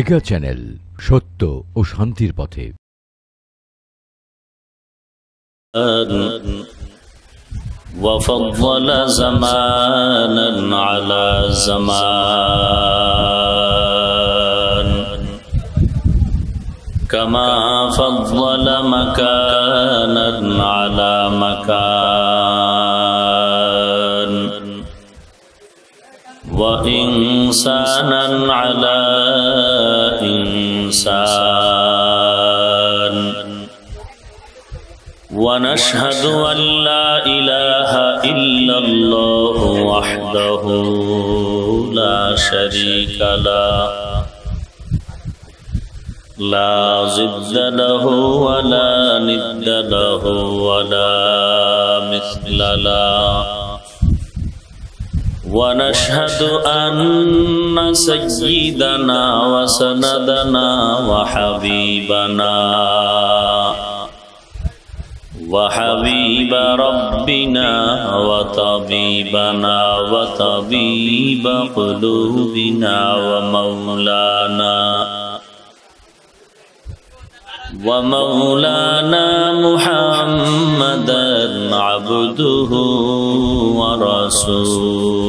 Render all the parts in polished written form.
Mega channel, সত্য ও শান্তির পথে। وفضل زمانا على زمان كما فضل مكانا على مكان وإنسانا على إنسان ونشهد أن لا إله إلا الله وحده لا شريك له لا ضد له ولا ند له ولا مثل له ونشهد أن سيدنا وسندنا وحبيب ربنا وطبيبنا وطبيب قلوبنا ومولانا محمدا عبده ورسوله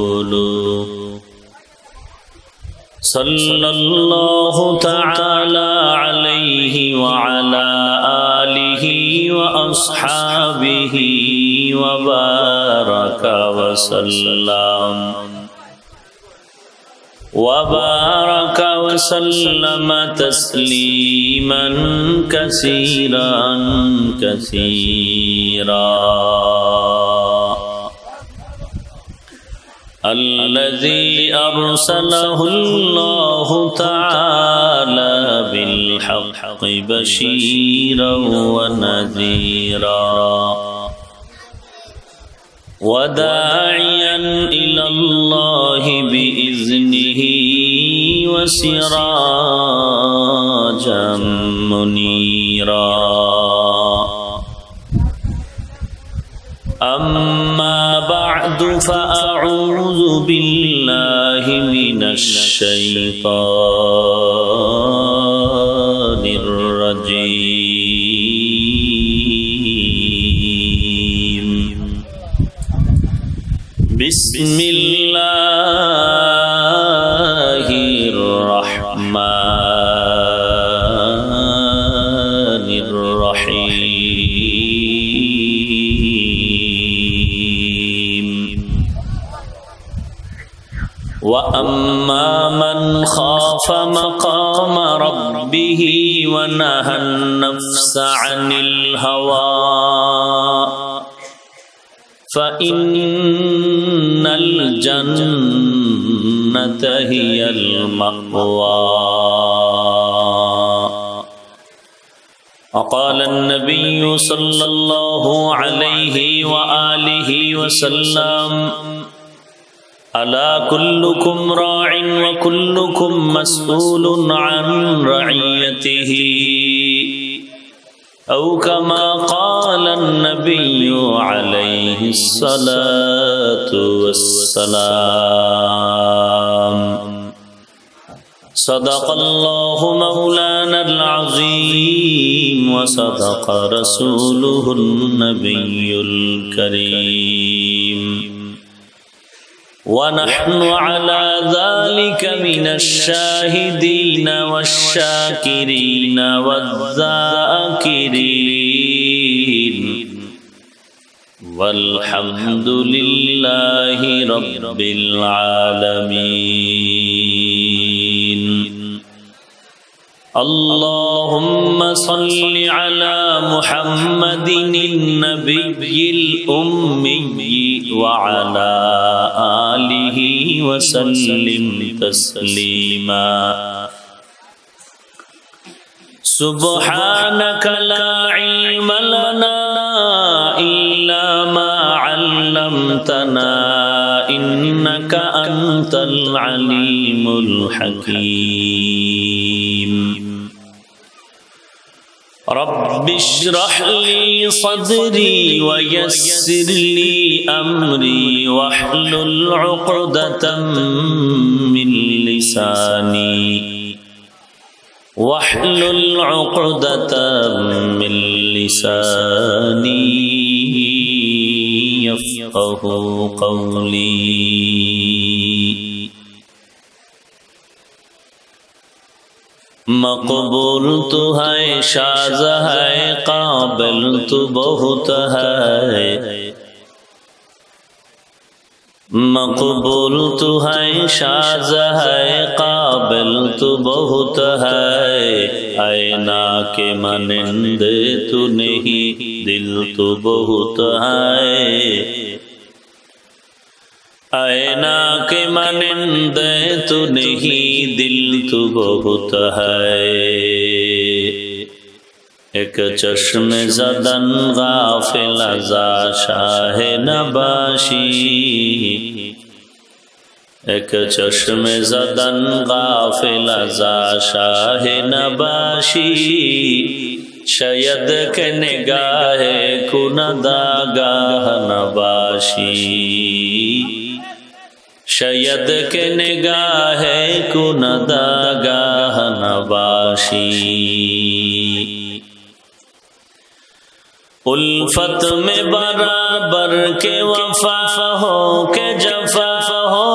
صلى الله تعالى عليه وعلى آله وأصحابه وبارك وسلم تسليما كثيرا الذي أرسله الله تعالى بالحق بشيرا ونذيرا وداعيا إلى الله بإذنه وسراجا منيرا أما بعد فأعوذ بالله من الشيطان الرجيم بسم الله الرحمن الرحيم وأما من خاف مقام ربه ونهى النفس عن الهوى فإن الجنة هي المأوى وقال النبي صلى الله عليه وآله وسلم ألا كلكم راع وكلكم مسؤول عن رعيته أو كما قال النبي عليه الصلاة والسلام صدق الله مولانا العظيم وصدق رسوله النبي الكريم ونحن على ذلك من الشاهدين والشاكرين والذاكرين والحمد لله رب العالمين اللهم صل على محمد النبي الأمي وعلى آله وسلم تسليما سبحانك لا علم لنا إلا ما علمتنا إنك أنت العليم الحكيم رب اشرح لي صدري ويسر لي أمري واحلل عقدة من لساني واحلل عقدة من لساني يفقهوا قولي مقبول تو ہے شاز ہے قابل تو بہت ہے مقبول تو ہے شاز ہے قابل تو بہت ہے اینا کے مانند تو نہیں دل تو بہت ہے اینا کے مانند تو نہیں دل تو بہت ہے ایک چشم زدن غافل ازا شاہ نباشی ایک چشم زدن غافل ازا شاہ نباشی شاید کہ نگاہ کندہ گاہ نباشی شاید کہ نگاہ کندہ گاہ نباشی الفت میں برابر کے وفا ہو کہ جفا ہو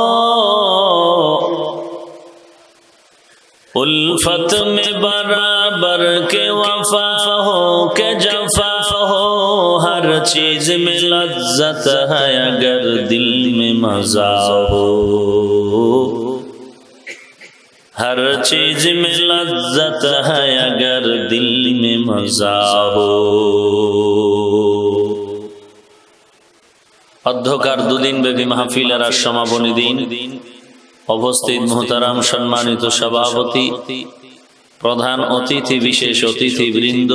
الفت میں برابر کے وفا ہو کہ جفا ہو ہر چیز میں لذت ہے اگر دل میں مزہ ہو ہر چیز میں لذت ہے اگر دل میں مزہ ہو অধ্যকার দুদিন ব্যাপী মাহফিলের আর সমাপনী দিন উপস্থিত মুহতারাম সম্মানিত সভাপতি প্রধান অতিথি বিশেষ অতিথিবৃন্দ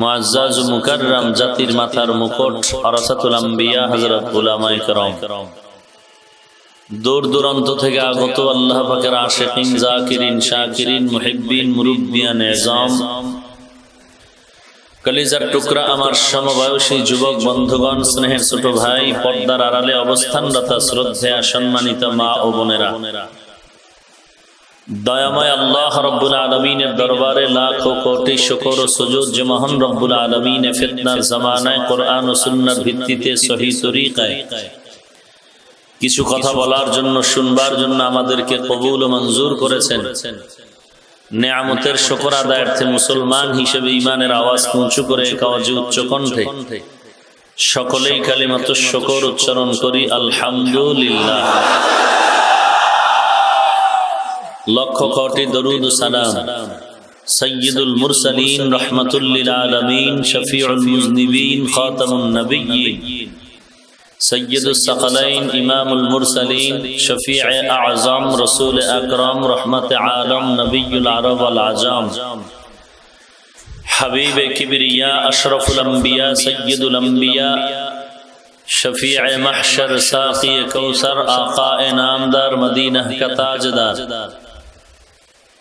মুআজ্জাজ মুকাররম জাতির মাথার মুকুট ওয়ারাসাতুল আম্বিয়া হযরত উলামায়ে কেরাম দূর দূরান্ত থেকে আগত আল্লাহ পাকের আশিকিন জাকিরিন শাকিরিন মুহিব্বিন মুরব্বিয়ান এজাম কলিজার টুকরা আমার সমবয়সী যুবক বন্ধুগণ স্নেহের ছোট ভাই পর্দার আড়ালে অবস্থানরত শ্রদ্ধেয়া সম্মানিত মা ও বোনেরা দয়াময় আল্লাহ রব্বুল আলামিনের দরবারে লাখো কোটি শুকর ও সুজুদ যে মহান রব্বুল আলামিন ফিতনার জামানায় কোরআন ও সুন্নাহর ভিত্তিতে সহিহ তরিকায় কিছু কথা বলার জন্য শুনবার জন্য আমাদেরকে কবুল ও মঞ্জুর করেছেন নেয়ামতের শুকর আদায়ার্থে মুসলমান হিসেবে ঈমানের আওয়াজ উঁচু করে কাওয়াজে উচ্চ কণ্ঠে সকলেই কালিমাতুশ শুকর উচ্চারণ করি আলহামদুলিল্লাহ লক্ষ কোটি দরুদ ও সালাম সাইয়্যিদুল মুরসালিন রাহমাতুল লিল আলামিন শফিউল মুজনিবিন খাতামুন নবিয়্যিন سید الثقلین امام المرسلین شفیع اعظم رسول اکرم رحمت عالم نبی العرب والعجام حبیب کبریا اشرف الانبیاء سید الانبیاء شفیع محشر ساقی کوثر آقا نامدار مدینہ کا تاجدار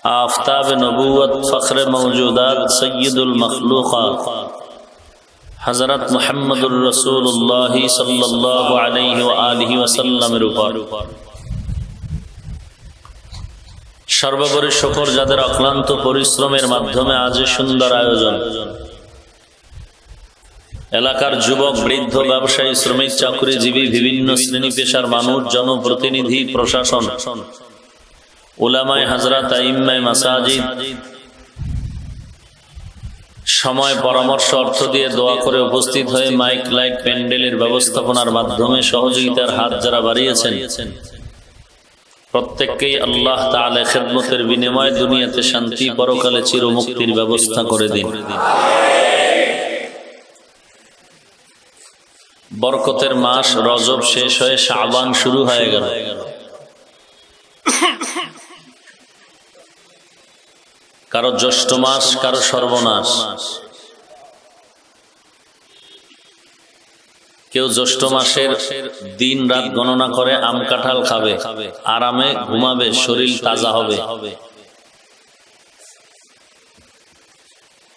آفتاب نبوت فخر موجودات سید المخلوقات حضرت মুহাম্মদুর রাসূলুল্লাহ সাল্লাল্লাহু আলাইহি ওয়া আলিহি ওয়াসাল্লামের উপর সর্বোপরি শুকর যাদের অক্লান্ত পরিশ্রমের মাধ্যমে আজ সুন্দর আয়োজন এলাকার যুবক বৃদ্ধ ব্যবসায়ী শ্রমিক চাকরিজীবী বিভিন্ন শ্রেণী পেশার মানুষ জনপ্রতিনিধি প্রশাসন উলামায়ে হযরত আইম্মায়ে মাসাজিদ সময় পরামর্শ অর্থ দিয়ে দোয়া করে উপস্থিত হয়ে মাইক লাইট প্যান্ডেলের ব্যবস্থাপনার মাধ্যমে সহযোগিতার হাত যারা বাড়িয়েছেন প্রত্যেককেই আল্লাহ তাআলা খিদমতের বিনিময়ে দুনিয়াতে শান্তি পরকালে চিরমুক্তির ব্যবস্থা করে দিন। বরকতের মাস রজব শেষ হয়ে শাবান শুরু হয়ে গেল। কারো জ্যৈষ্ঠ মাস, কারো সর্বনাশ। কেউ জ্যৈষ্ঠ মাসের দিন রাত গণনা করে আম কাঁঠাল খাবে, আরামে ঘুমাবে, শরীর তাজা হবে।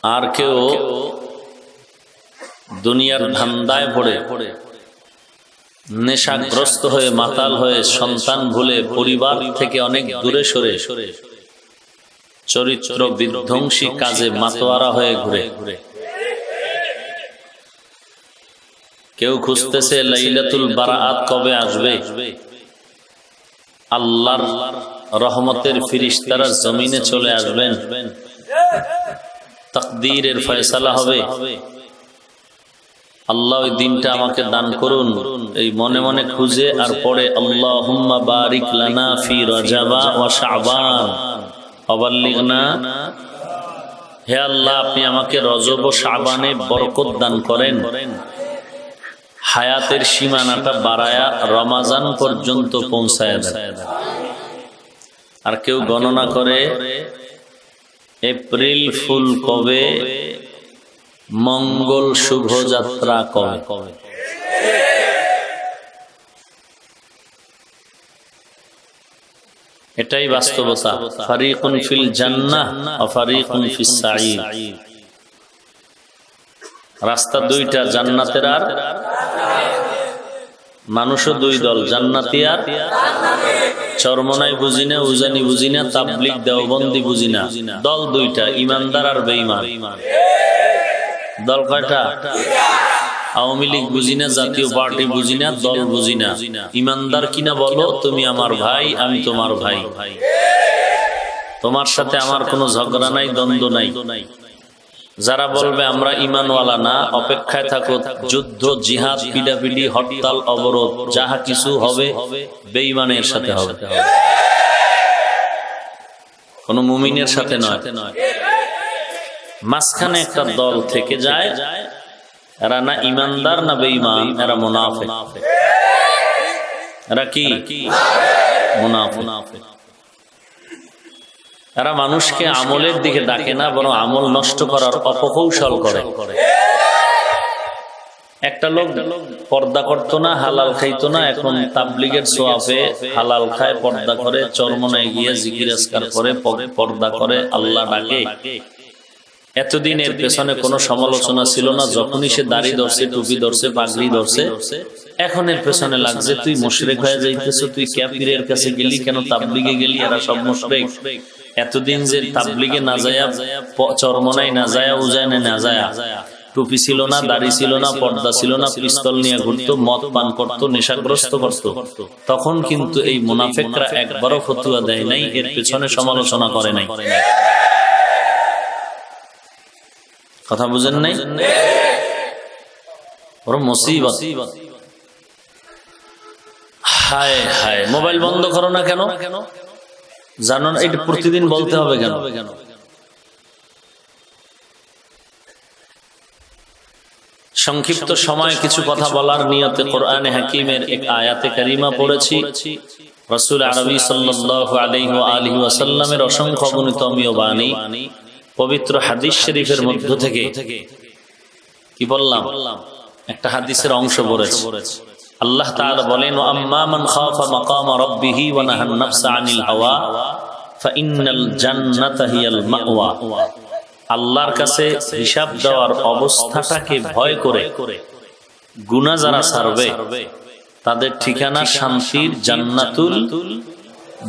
আর কেউ দুনিয়ার ধান্দায় পড়ে নেশাগ্রস্ত হয়ে মাতাল হয়ে সন্তান ভুলে পরিবার থেকে অনেক দূরে সরে চরিত্র বিধ্বংসী কাজে মাতোয়ারা হয়ে ঘুরে। কেউ খুঁজতেছে লাইলাতুল বারাআত কবে আসবে, আল্লাহর রহমতের ফেরেশতারা জমিনে চলে আসবেন, তাকদীরের ফয়সালা হবে, আল্লাহ ওই দিনটা আমাকে দান করুন, এই মনে মনে খুঁজে আর পড়ে আল্লাহুম্মা বারিক লানা ফি রজবা ওয়া শাবান ওয়াবাল্লিগনা, হে আল্লাহ আপনি আমাকে রজব ও শাবানে বরকত দান করেন, হায়াতের সীমানাটা বাড়ায়া রমাজান পর্যন্ত পৌঁছায় দেন। আর কেউ গণনা করে এপ্রিল ফুল কবে, মঙ্গল শুভযাত্রা কবে। এটাই বাস্তবতা। ফারিকুন ফিল জান্নাহ ওয়া ফারিকুন ফিস সাঈর। রাস্তা দুইটা, জান্নাতের আর মানুষও দুই দল, জান্নাতি আর চরমনাই বুঝি না, উজানি বুঝি না, তাবলীগ দেওবন্দি বুঝি না, দল দুইটা, ইমানদার আর বেঈমান। দল কয়টা? আওয়ামী লীগ বুঝি না, জাতীয় পার্টি বুঝি না, দল বুঝি না। ইমানদার কিনা বলো, তুমি আমার ভাই, আমি তোমার ভাই, তোমার সাথে আমার কোনো ঝগড়া নাই, দ্বন্দ্ব নাই। যারা বলবে আমরা ইমানওয়ালা না, অপেক্ষায় থাকো, যুদ্ধ, জিহাদ, পিডাপিডি, হরতাল, অবরোধ, যাহা কিছু হবে বেঈমানের সাথে হবে, কোন মুমিনের সাথে নয়। মাঝখানে একটা দল থেকে যায়, এরা না ইমানদার না বেঈমান, এরা মুনাফিক। এরা কি? মুনাফিক। এরা মানুষকে আমলের দিকে ডাকে না, বরং আমল নষ্ট করার অপকৌশল করে। একটা লোক পর্দা করতো না, হালাল খাইতো না, এখন তাবলীগের সোয়াবে হালাল খায়, পর্দা করে, চরমনায় গিয়ে জিকির আজকার করে, পর্দা করে, আল্লাহ ডাকে। এতদিন এর পেছনে কোনো সমালোচনা ছিল না। যখনই সে দাড়ি ধরছে, টুপি ধরছে, পাগড়ি ধরছে, এখন এর পেছনে লাগছে তুই মুশরিক হয়ে যাইতেছ, তুই কাফিরের কাছে গেলি কেন, তাবলীগে গেলি, এরা সব মুশরিক। এতদিন যে তাবলীগে না যায়া, চরমনায় না যায়া, উজানে না যায়া, টুপি ছিল না, দাড়ি ছিল না, পর্দা ছিল না, পিস্তল নিয়ে ঘুরতো, মদ পান করতো, নেশাগ্রস্ত করতো, তখন কিন্তু এই মুনাফিকরা একবারও ফতোয়া দেয় নাই, এর পেছনে সমালোচনা করে নাই। কথা বুঝেন নাই? বড় মুসিবত। হায় হায়, মোবাইল বন্ধ করো না কেন? জানো না এটা প্রতিদিন বলতে হবে কেন? সংক্ষিপ্ত সময় কিছু কথা বলার নিয়তে কোরআনে হাকিমের এক আয়াতে কারিমা পড়েছি। রাসূল আরবি সাল্লাল্লাহু আলাইহি ওয়া আলিহি ওয়াসাল্লামের অসংখ্য অগণিত অমীয় বাণী, পবিত্র হাদিস শরীফের মধ্য থেকে কি বললাম, একটা হাদিসের অংশ পড়েছি। আল্লাহ তাআলা বলেন, ওয়া আম্মা মান খাফা মাকাম রাব্বিহি ওয়া নাহান নাফসা আনিল হাওয়া ফাইন্নাল জান্নাতা হিয়াল মাওয়া। আল্লাহর কাছে হিসাব দেওয়ার অবস্থাটাকে ভয় করে গুনাহ যারা ছাড়বে, তাদের ঠিকানা শান্তির জান্নাতুল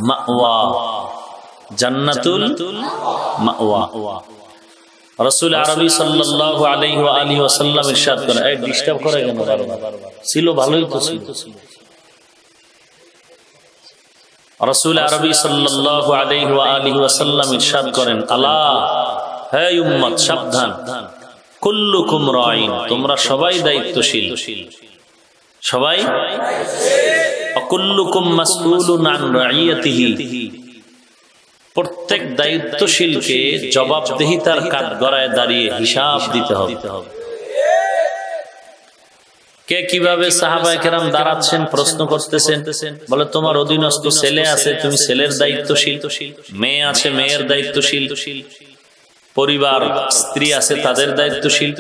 মাওয়া। জান্নাতুল মাওয়া। রাসূল আরবি সাল্লাল্লাহু আলাইহি ওয়া আলিহি ওয়াসাল্লাম ইরশাদ করেন, এই ডিস্টার্ব করে কেন বারবার? ছিল ভালোই তো ছিল। রাসূল আরবি সাল্লাল্লাহু আলাইহি ওয়া আলিহি ওয়াসাল্লাম ইরশাদ করেন, আলা হে উম্মত, সাবধান, কুল্লুকুম রাঈন, তোমরা সবাই দায়িত্বশীল, সবাই, ওয়া কুল্লুকুম মাসউলুন আন রাইয়াতিহি, প্রত্যেক দায়িত্বশীলকে জবাবদিহিতার কাঠগড়ায় দাঁড়িয়ে হিসাব দিতে হবে। কে কিভাবে সাহাবায়ে কেরাম দাঁড়াচ্ছেন প্রশ্ন করতেছেন, বলে তোমার অধীনস্থ ছেলে আছে, তুমি ছেলের দায়িত্বশীল, মেয়ে আছে, মেয়ের দায়িত্বশীল, পরিবার স্ত্রী আছে, তাদের দায়িত্বশীল।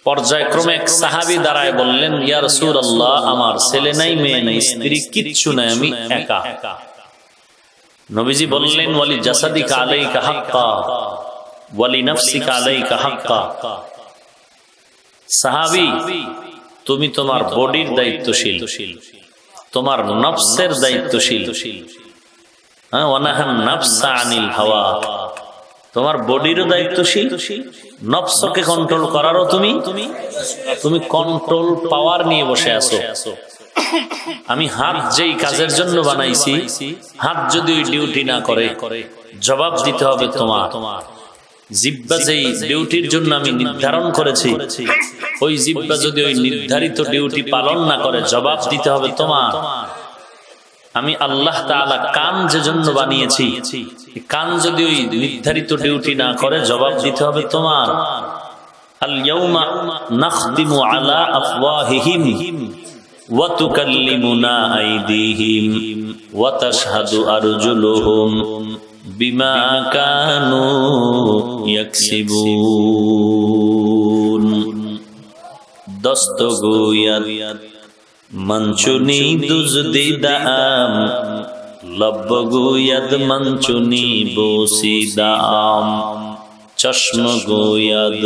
পর্যায়ক্রমে এক সাহাবী দাঁড়ায় বললেন, ইয়া রাসূলুল্লাহ, আমার ছেলে নাই, মেয়ে নাই, স্ত্রী কিচ্ছু নাই, আমি একা। নবীজি বললেন, ওয়ালি জাসাদিকা আলাইকা হাক্কা ওয়ালি নাফসিকা আলাইকা হাক্কা। সাহাবী, তুমি তোমার বডির দায়িত্বশীল, তোমার নফসের দায়িত্বশীল, হ্যাঁ, ওয়ানাহান নাফসা আনিল হাওয়া, তোমার বডিরও দায়িত্বশীল, নফসকে কন্ট্রোল করারও তুমি কন্ট্রোল পাওয়ার নিয়ে বসে আছো। আমি হাত যেই কাজের জন্য বানাইছি, হাত যদি ওই ডিউটি না করে জবাব দিতে হবে তোমার। জিহ্বা যেই ডিউটির জন্য আমি নির্ধারণ করেছি, ওই জিহ্বা যদি ওই নির্ধারিত ডিউটি পালন না করে জবাব দিতে হবে তোমার। আমি আল্লাহ তাআলা কান যে জন্য বানিয়েছি, কান যদি ওই নির্ধারিত ডিউটি না করে জবাব দিতে হবে তোমার। আল ইয়াউমা নাখদিমু আলা আফওয়াহিহিম ওয়া তুকাল্লিমুনা আইদিহিম ওয়া তাশহাদু আরজুলুহুম বিমা কানু ইয়াকসিবুন। দস্তগোয়াত মঞ্চুনি দুজদিদাম লব্বগোয়াদ মঞ্চুনি বসিদাম। চশমগোয়াদ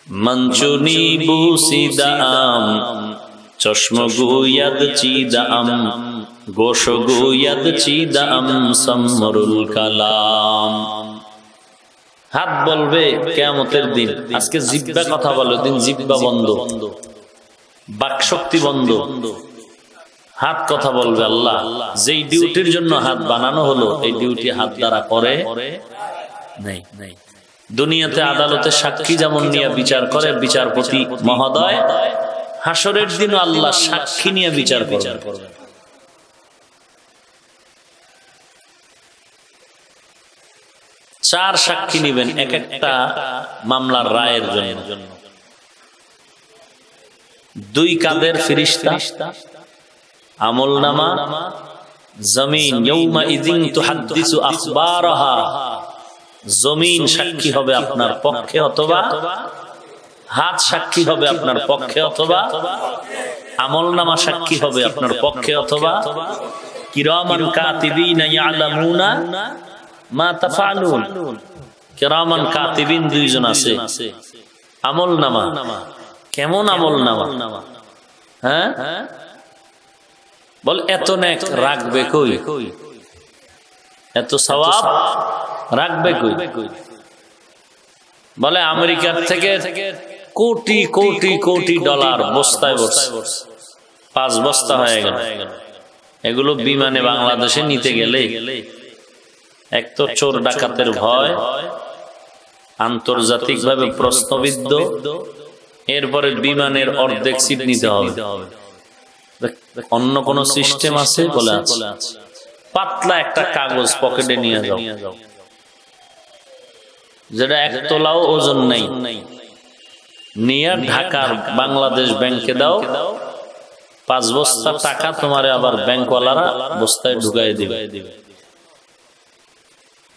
মঞ্চুনি বসিদাম চশমগোয়াদ চিদাম গোশগোয়াদ চিদাম সমরুল কালাম। হাত বলবে কিয়ামতের দিন, আজকে জিহ্বা কথা বলে, দিন জিহ্বা বন্ধ, বাক শক্তি বন্ধ, হাত কথা বলবে। আল্লাহ যেই ডিউটির জন্য হাত বানানো হলো, এই ডিউটি হাত দ্বারা করে নাই। দুনিয়াতে আদালতে সাক্ষী যেমন নিয়ে বিচার করে বিচারপতি মহোদয়, হাসরের দিন আল্লাহ সাক্ষী নিয়ে বিচার করবে। চার সাক্ষী নিবেন এক একটা মামলার রায়ের জন্য। দুই কাদের ফেরেশতা, আমলনামা, জমিন। ইয়াউমা ইযিন তুহাদ্দিসু আখবারাহা, জমিন সাক্ষী হবে আপনার পক্ষে অথবা হাত সাক্ষী হবে আপনার পক্ষে অথবা আমলনামা সাক্ষী হবে আপনার পক্ষে অথবা কিরামান কাতিবিনা ইয়ালামুনা মা তাফআলুন। কিরামান কাতিবিন দুইজন আছে। আমলনামা কেমন আমলনামা? হ্যাঁ, বল এত নেক রাখবে কই, এত সওয়াব রাখবে কই? বলে আমেরিকার থেকে কোটি কোটি কোটি ডলার বস্তায় বসে 5 বস্তা হয়ে গেল। এগুলো বিমানে বাংলাদেশে নিতে গেলে এক তো চোর ডাকাতের ভয়, আন্তর্জাতিক ভাবে প্রশ্নবিদ্ধ, এরপরে বিমানের অর্ধেক সিট নিতে হবে। অন্য কোন সিস্টেম আছে? বলে আছে। পাতলা একটা কাগজ পকেটে নিয়ে যাও, যেটা 1 তোলাও ওজন নাই, নিয়ে ঢাকার বাংলাদেশ ব্যাংকে দাও। 5 বস্তা টাকা তোমারে আবার ব্যাংকওয়ালারা বস্তায় ঢুকাই দিবে।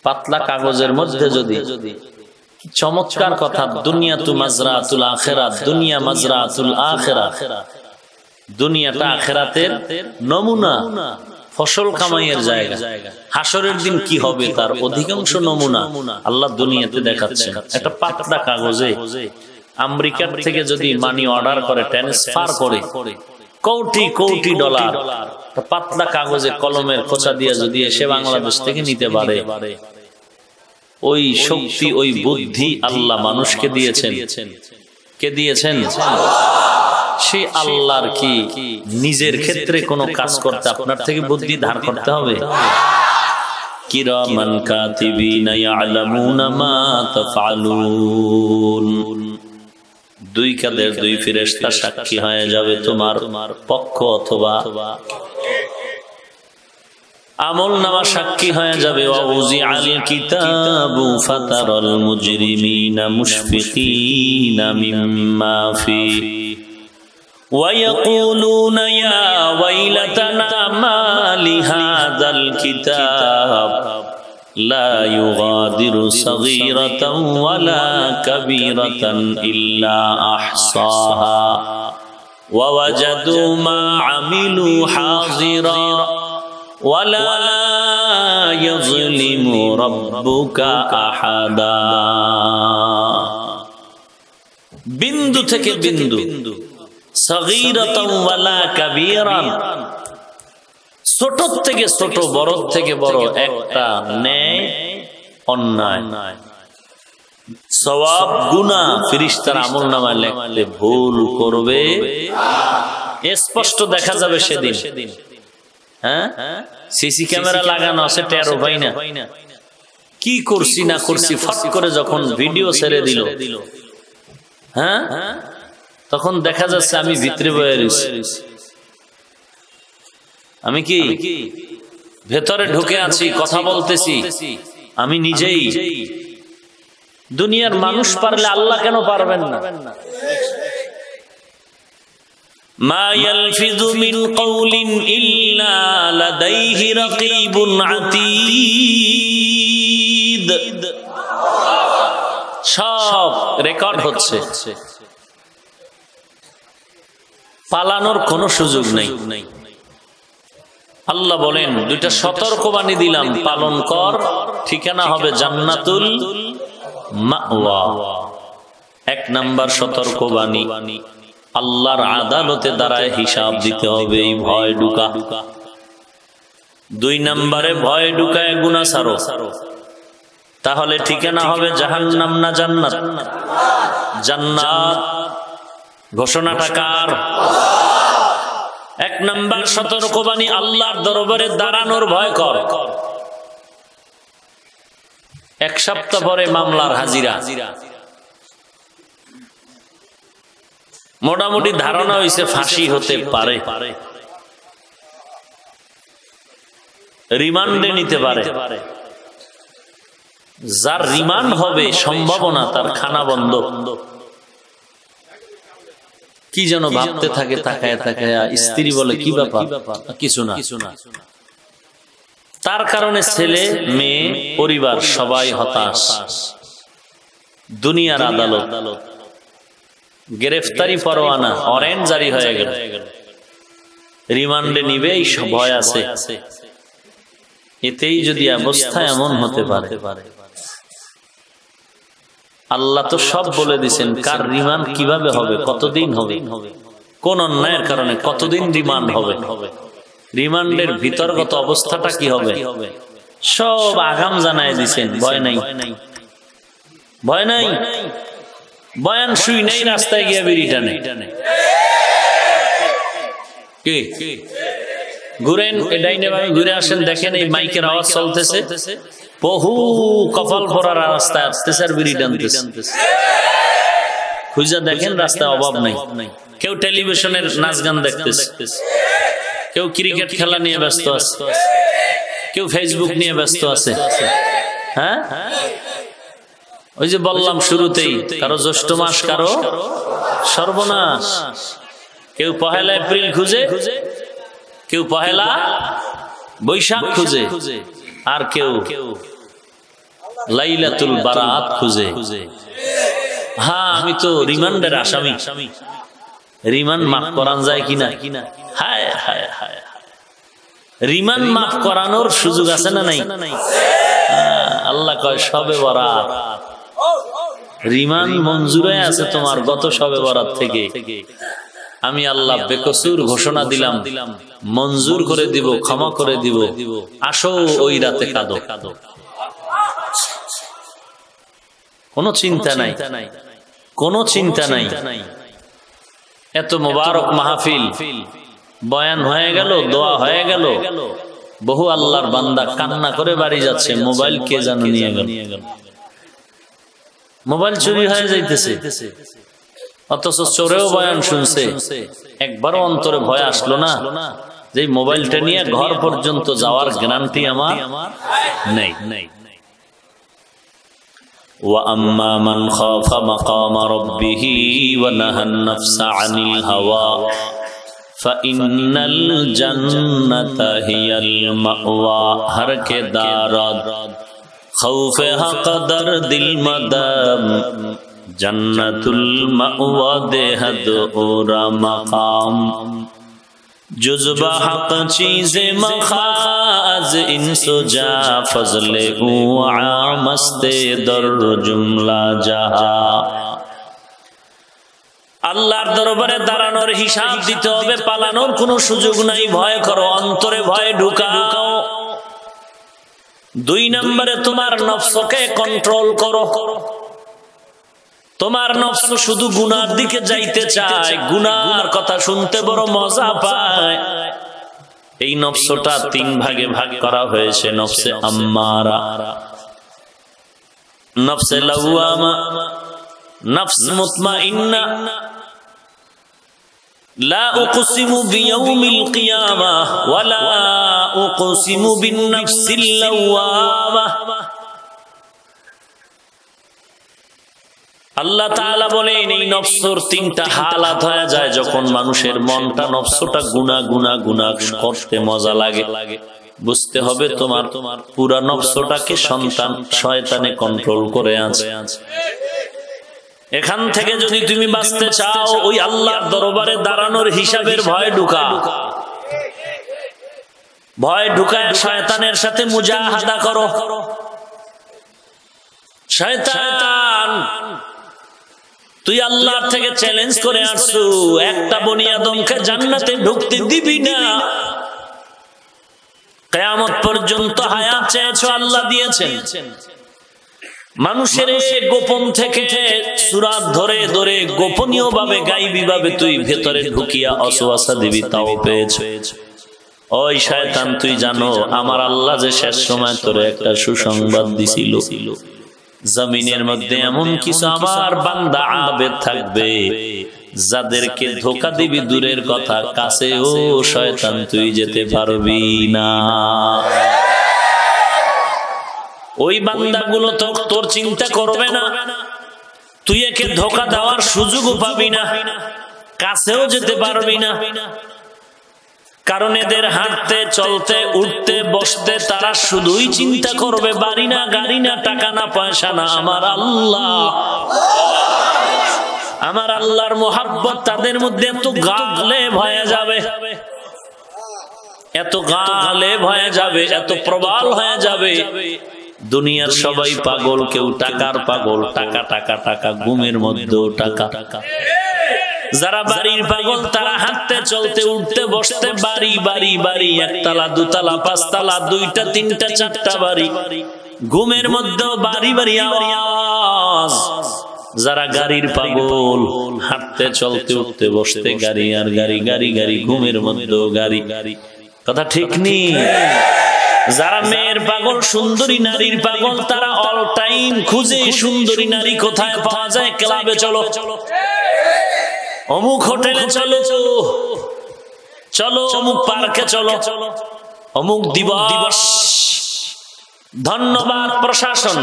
পাতলা কাগজের মধ্যে যদি চমৎকার কথা, দুনিয়া তু মাজরাতুল আখিরাত, দুনিয়া মাজরাতুল আখিরাত, দুনিয়াটা আখিরাতের নমুনা, ফসল কামাইয়ের জায়গা। হাসরের দিন কি হবে তার অধিকাংশ নমুনা আল্লাহ দুনিয়াতে দেখাচ্ছেন। একটা পাতলা কাগজে আমেরিকার থেকে যদি মানি অর্ডার করে, ট্রান্সফার করে কোটি কোটি ডলার, পাতলা কাগজে কলমের খোঁচা দিয়ে যদি এসে বাংলাদেশ থেকে নিতে পারে, ওই শক্তি ওই বুদ্ধি আল্লাহ মানুষকে দিয়েছেন। কে দিয়েছেন? সে আল্লাহর কি নিজের ক্ষেত্রে কোনো কাজ করতে আপনার থেকে বুদ্ধি ধার করতে হবে? কিরামান কাতিবিনা ইয়ালামুনা মা তাফআলুন। দুই কাদের দুই ফেরেশতা সাক্ষী হয়ে যাবে তোমার পক্ষ অথবা আমলনামা সাক্ষী হয়ে যাবে। ওয়াউজিআল কিতাবু ফাতারাল মুজরিমিনা মুশফিকিনা মিম্মা ফিহি ويقولون يا ويلتنا ما لهذا الكتاب لا يغادر صغيرة ولا كبيرة إلا أحصاها ووجدوا ما عملوا حاضرا ولا يظلم ربك أحدا। বিন্দু থেকে বিন্দু, সগীরাতান ওয়ালা কাবীরান, ছোট থেকে ছোট, বড় থেকে বড় একটা ন্যায় অন্যায়, সওয়াব গুনাহ ফেরেশতার আমলনামায় লিখতে ভুল করবে, স্পষ্ট দেখা যাবে সেদিন। হ্যাঁ, সিসি ক্যামেরা লাগানো আছে, টেরও পাই না কি করছি না করছি। ফট করে যখন ভিডিও ছেড়ে দিল, হ্যাঁ, তখন দেখা যাচ্ছে আমি ভিতরে বয়ে রয়েছি। আমি কি ভেতরে ঢুকে আছি, কথা বলতেছি আমি নিজেই। দুনিয়ার মানুষ পারলে আল্লাহ কেন পারবেন না? মা ইয়ালফিযু মিন কাওলিন ইল্লা লাদাইহি রাকীবুন আতীদ। সব রেকর্ড হচ্ছে, পালানোর কোনো সুযোগ নেই। আল্লাহ বলেন, দুইটা সতর্কবাণী দিলাম, পালন কর, ঠিকানা হবে জান্নাতুল মাওয়া। এক নাম্বার সতর্কবাণী, আল্লাহর আদালতে দাঁড়ায় হিসাব দিতে হবে, এই ভয় ঢুকা। দুই নাম্বারে ভয় ঢুকায় গুনাহ ছাড়ো, তাহলে ঠিকানা হবে জাহান্নাম না জান্নাত? জান্নাত। ঘোষণাটা কার? এক নাম্বার সতর্কবাণী, আল্লাহর দরবারে দাঁড়ানোর ভয় কর। এক সপ্তাহ পরে মামলার হাজিরা। মোটামুটি ধারণা হইছে ফাঁসি হতে পারে, রিমান্ডে নিতে পারে। যার রিমান্ড হবে সম্ভাবনা তার খানা বন্ধ। কি যেন ভাবতে থাকে, তাকায় তাকায়। স্ত্রী বলে, কি ব্যাপার? কিছু না। তার কারণে ছেলে মেয়ে পরিবার সবাই হতাশ। দুনিয়ার আদালত, গ্রেফতারি পরোয়ানা, অরেঞ্জ জারি হয়ে গেল, রিমান্ডে নিবে, এই ভয় আছে। এতেই যদি অবস্থা এমন হতে পারে। আল্লাহ তো সব বলে দিছেন, কার রিমান্ড কিভাবে হবে, কতদিন হবে, কোন অন্যায়ের কারণে কতদিন রিমান্ড হবে, রিমান্ডের ভিতরগত অবস্থাটা কি হবে, সব আগাম জানায় দিছেন। ভয় নাই, ভয় নাই। বয়ান শুই নাই, রাস্তায় গিয়ে বিড়ি টানে। কি ঘুরেন, ডাইনে বামে ঘুরে আসেন, দেখেন এই মাইকের আওয়াজ চলতেছে, বহু কপাল পরার রাস্তায় আসতেছে আর বিড়ি টানতেছে। খুঁজা দেখেন, রাস্তায় অভাব নাই। কেউ টেলিভিশনের নাচ গান দেখতেছে, কেউ ক্রিকেট খেলা নিয়ে ব্যস্ত আছে, কেউ ফেসবুক নিয়ে ব্যস্ত আছে। হ্যাঁ, ওই যে বললাম শুরুতেই, কারো জ্যৈষ্ঠ মাস, কারো সর্বনাশ। কেউ পহেলা এপ্রিল খুঁজে, কেউ পহেলা বৈশাখ খুঁজে, আর কেউ লাইলাতুল বারাত খুঁজে। হ্যাঁ, আমি তো রিমান্ডের আসামি, রিমান্ড মাফ করান যায় কিনা? হায় হায় হায়, রিমান্ড মাফ করানোর সুযোগ আছে না নাই? আল্লাহ কয় শবে বরাত, রিমান্ড মঞ্জুর হয়ে আছে তোমার গত শবে বরাত থেকে। আমি আল্লাহ বেকসুর ঘোষণা দিলাম, মঞ্জুর করে দিব, ক্ষমা করে দিব। আসো ওই রাতে কাঁদো। কোনো চিন্তা নাই, কোনো চিন্তা নাই। এত মোবারক মাহফিল, বয়ান হয়ে গেল, দোয়া হয়ে গেল, বহু আল্লাহর বান্দা কান্না করে বাড়ি যাচ্ছে, মোবাইল কে যেন নিয়ে গেল। মোবাইল চুরি হয়ে যাইতেছে, অথচ চোরেও বয়ান শুনছে। একবারও অন্তরে ভয় আসলো না যে মোবাইলটা নিয়ে ঘর পর্যন্ত যাওয়ার গ্যারান্টি আমার নেই। وَأَمَّا مَنْ خَافَ مَقَامَ رَبِّهِ وَنَهَى النَّفْسَ عَنِ الْهَوَى فَإِنَّ الْجَنَّةَ هِيَ الْمَأْوَى ہر کے دارد خوف حق در دل مدام جنت المأوى دہد اور مقام جذبہ حق چیز مخاز انس جا فضل او عامست در جملہ جہاں আল্লাহর দরবারে দাঁড়ানোর হিসাব দিতে হবে, পালানোর কোনো সুযোগ নাই। ভয় করো, অন্তরে ভয় ঢুকাও। 2 নম্বরে তোমার নফসকে কন্ট্রোল করো। তোমার নফস শুধু গুনার দিকে যাইতে চায়, গুনার কথা শুনতে বড় মজা পায়। এই নফসটা 3 ভাগে ভাগ করা হয়েছে, নফসে আম্মারা, নফসে লাওয়ামা, নফস মুতমাইন্না। লা উকসিমু বিয়াউমিল কিয়ামাহ ওয়া লা উকসিমু বিন নফসিল লাওয়ামা। আল্লাহ তাআলা বলেন এই নফসের 3টা হালাত হয়ে যায় যখন মানুষের মনটা নফসটা গুনাহ করতে মজা লাগে। বুঝতে হবে তোমার পুরা নফসটাকে শয়তানে কন্ট্রোল করে আছে। এখান থেকে যদি তুমি বাঁচতে চাও, ওই আল্লাহর দরবারে দাঁড়ানোর হিসাবের ভয় ঢুকায় শয়তানের সাথে মুজাহাদা করো। শয়তান, তুই আল্লাহর থেকে চ্যালেঞ্জ করে আসছু, একটা বনি আদমকে জান্নাতে ঢুকতে দিবি না। কিয়ামত পর্যন্ত হায়াত চেয়েছো, আল্লাহ দিয়েছেন। মানুষের গোপন থেকে সুরাত ধরে ধরে গোপনীয় ভাবে গাইবী ভাবে তুই ভেতরে ঢুকিয়া অসওয়াসা দিবি, তাও পেয়েছ। ওই শয়তান, তুই জানো আমার আল্লাহ যে শেষ সময় তোরে একটা সুসংবাদ দিছিল, জমিনের মধ্যে এমন কিছু আমার বান্দা আবেদ থাকবে যাদেরকে ধোঁকা দিবি দূরের কথা, কাছে ও শয়তান তুই যেতে পারবি না। ওই বান্দাগুলো তো তোর চিন্তা করবে না, তুই একে ধোঁকা দেওয়ার সুযোগও পাবি না, কাছেও যেতে পারবি না। কারণ এদের হাঁটতে চলতে উঠতে বসতে তারা শুধুই চিন্তা করবে বাড়ি না গাড়ি না টাকা না পয়সা না, আমার আল্লাহ। আমার আল্লাহর মোহাব্বত তাদের মধ্যে এত গালেব হয়ে যাবে, এত গালেব হয়ে যাবে, এত প্রবল হয়ে যাবে। দুনিয়ার সবাই পাগল, কেউ টাকার পাগল, টাকা টাকা টাকা, ঘুমের মধ্যেও টাকা। যারা বাড়ির পাগল তারা হাঁটতে চলতে উঠতে বসতে বাড়ি বাড়ি বাড়ি, একতলা দুতলা পাঁচতলা, 2টা 3টা 4টা বাড়ি, ঘুমের মধ্যেও বাড়ি বাড়ি আওয়াজ। যারা গাড়ির পাগল, হাঁটতে চলতে উঠতে বসতে গাড়ি আর গাড়ি, গাড়ি গাড়ি, ঘুমের মধ্যেও গাড়ি। কথা ঠিক নেই? যারা মেয়ের পাগল, সুন্দরী নারীর পাগল, তারা অল টাইম খুঁজে সুন্দরী নারী কোথায় পাওয়া যায়। ক্লাবে চলো, অমুক হোটেলে চলো, চলো অমুক পার্কে চলো, অমুক দিবস। ধন্যবাদ প্রশাসন,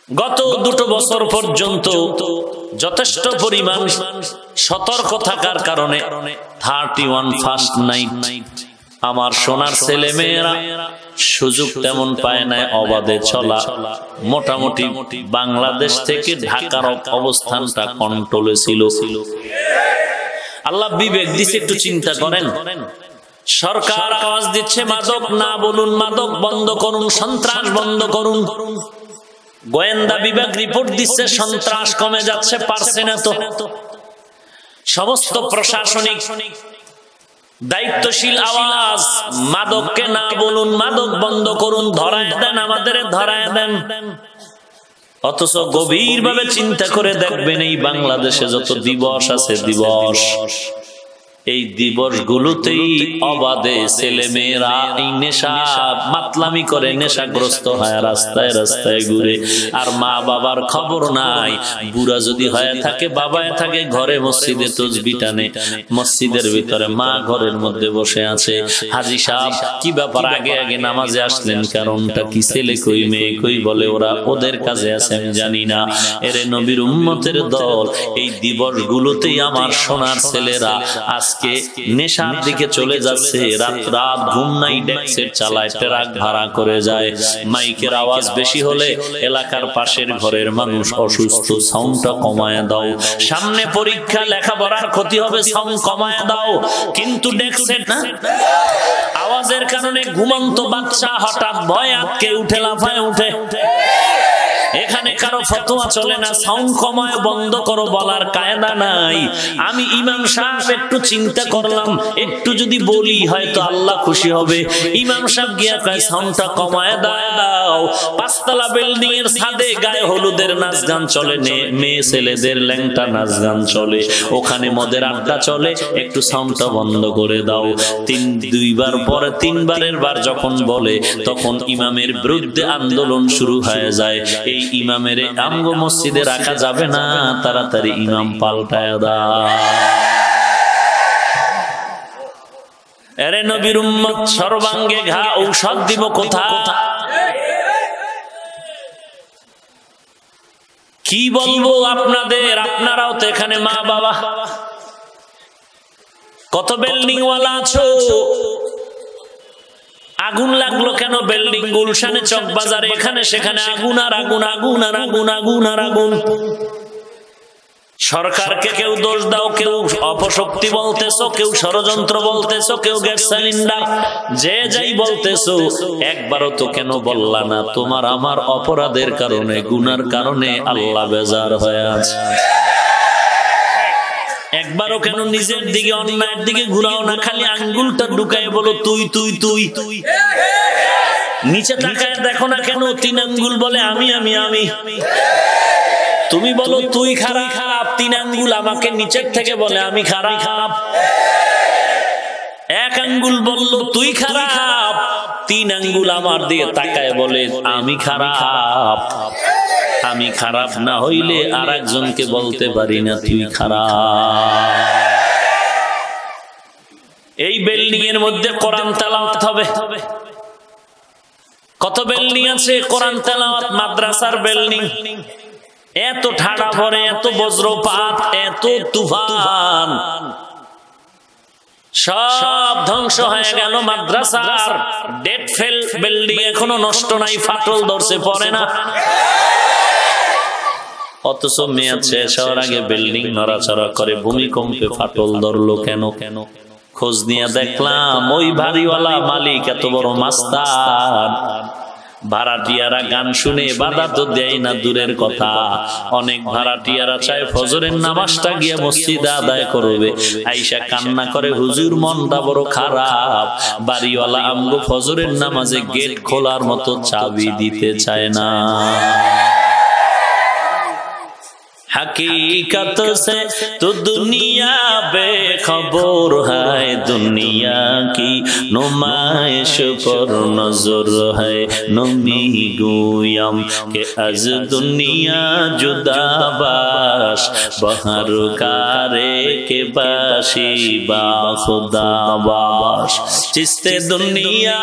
গত 2 বছর পর্যন্ত যথেষ্ট পরিমাণ সতর্ক থাকার কারণে 31 ফার্স্ট নাইট আমার সোনার ছেলে মেয়েরা সুযোগ তেমন পায় না অবাধে চলা। মোটামুটি বাংলাদেশ থেকে ঢাকার অবস্থানটা কন্ট্রোলে ছিল। আল্লাহ বিবেক দিচ্ছে, একটু চিন্তা করেন। সরকার আওয়াজ দিচ্ছে মাদক না বলুন, মাদক বন্ধ করুন, সন্ত্রাস বন্ধ করুন। গোয়েন্দা বিভাগ রিপোর্ট দিচ্ছে সন্ত্রাস কমে যাচ্ছে, পারছে না তো। সমস্ত প্রশাসনিক দায়িত্বশীল আওয়াজ, মাদককে না বলুন, মাদক বন্ধ করুন, ধরায় দেন, আমাদের ধরায় দেন। অথচ গভীর ভাবে চিন্তা করে দেখবেন এই বাংলাদেশে যত দিবস আছে, দিবস, এই দিবসগুলোতেই অবাধে ছেলে মেয়েরা এই নেশা মাতলামি করে, নেশাগ্রস্ত হয়, রাস্তায় রাস্তায় ঘুরে। আর মা বাবার খবর নাই। বুড়া যদি হয়ে থাকে, বাবায় থাকে ঘরে মসজিদে তসবিহ টানে, মসজিদের ভিতরে মা ঘরের মধ্যে বসে আছে। হাজী সাহেব কি ব্যাপার, আগে আগে নামাজে আসলেন, কারণটা কি? ছেলে কই মেয়ে কই? বলে ওরা ওদের কাজে আছে, আমি জানি না। এরে নবীর উম্মতের দল, এই দিবসগুলোতেই আমার সোনার ছেলেরা আজকে নেশার দিকে চলে যাচ্ছে। রাত রাত ঘুম নাই, ডেক্সের চালায়, ট্রাক ভাড়া করে যায়। মাইকের আওয়াজ বেশি হলে এলাকার পাশের ঘরের মানুষ অসুস্থ, সাউন্ডটা কমায় দাও। সামনে পরীক্ষা, লেখাপড়ার ক্ষতি হবে, সাউন্ড কমায় দাও। কিন্তু ডেক্সের না আওয়াজের কারণে ঘুমন্ত বাচ্চা হঠাৎ ভয় আটকে উঠে, লাফায় উঠে। এখানে কারো ফতোয়া চলে না, সাউন্ড কমায় বন্ধ করো বলার কায়দা নাই। আমি ইমাম সাহেব একটু চিন্তা করলাম, একটু যদি বলি হয়তো আল্লাহ খুশি হবে। ইমাম সাহেব গিয়া কয় সাউন্ডটা কমায় দাও। পাঁচতলা বিল্ডিং এর ছাদে গায়ে হলুদের নাচ গান চলে, মেয়ে ছেলেদের ল্যাংটা নাচ গান চলে, ওখানে মদের আড্ডা চলে, একটু সাউন্ডটা বন্ধ করে দাও। দুইবার পরে তিনবারের বার যখন বলে তখন ইমামের বিরুদ্ধে আন্দোলন শুরু হয়ে যায়। এই ইমামের আমগো মসজিদে রাখা যাবে না, তাড়াতাড়ি ইমাম পাল্টায় দাও। এরে নবীর উম্মত, সর্বাঙ্গে ঘা ঔষধ দিব কোথায়? কি বলবো আপনাদের, আপনারাও তো এখানে মা বাবা, কত বিল্ডিং ওয়ালা আছো। আগুন লাগলো কেন বিল্ডিং? গুলশানে, চকবাজারে, এখানে সেখানে আগুন আর আগুন, আগুন আর আগুন, আগুন আর আগুন। সরকারকে কেউ দোষ দাও, কেউ অপশক্তি বলতেছো, কেউ ষড়যন্ত্র বলতেছো, কেউ গ্যাস সিলিন্ডার, যে যাই বলতেছো। একবারও তো কেন বললা না তোমার আমার অপরাধের কারণে, গুনার কারণে আল্লাহ বেজার হয়ে আছে? একবারও কেন নিজের দিকে, অন্যায়ের দিকে ঘুরাও না, খালি আঙ্গুলটা ঢুকায় বলো তুই তুই তুই তুই। নিচে তাকায় দেখো না কেন, তিন আঙ্গুল বলে আমি আমি আমি। তুমি বলো তুই খারাপ, তিন আঙ্গুল আমাকে নিচের থেকে বলে আমি খারাপ। এক আঙ্গুল বললো তুই খারাপ, তিন আঙ্গুল আমার দিয়ে তাকায় বলে আমি খারাপ। আমি খারাপ না হইলে আর একজনকে বলতে পারি না তুই খারাপ। এই বিল্ডিং এর মধ্যে কোরআন তেলাওয়াত হবে। কত বিল্ডিং আছে কোরআন তেলাওয়াত, মাদ্রাসার বিল্ডিং। এত ঠাডা পড়ে, এত বজ্রপাত, এত তুফান, সব ধ্বংস হয়ে গেল। মাদ্রাসার ডেড ফেল বিল্ডিং এখনো নষ্ট নাই, ফাটল ধরছে, পড়ে না। অথচ মেয়াদ শেষ হওয়ার আগে বিল্ডিং নড়াচড়া করে, ভূমিকম্পে ফাটল ধরলো কেন? খোঁজ নিয়ে দেখলাম ওই বাড়িওয়ালা মালিক এত বড় মাস্তান, ভাড়াটিয়ারা গান শুনে বাধা তো দেয় না দূরের কথা, অনেক ভাড়াটিয়ারা চায় ফজরের নামাজটা গিয়ে মসজিদে আদায় করবে, আইসা কান্না করে হুজুর মনটা বড় খারাপ, বাড়িওয়ালা আমগো ফজরের নামাজে গেট খোলার মতো চাবি দিতে চায় না। हकीकत से तो दुनिया बेखबर है, दुनिया की नुमाइश पर नजर है। नमी गोयम के अज दुनिया जुदा बाश, बहर कारे के बाशी बा खुदा बाश। चिस्ते दुनिया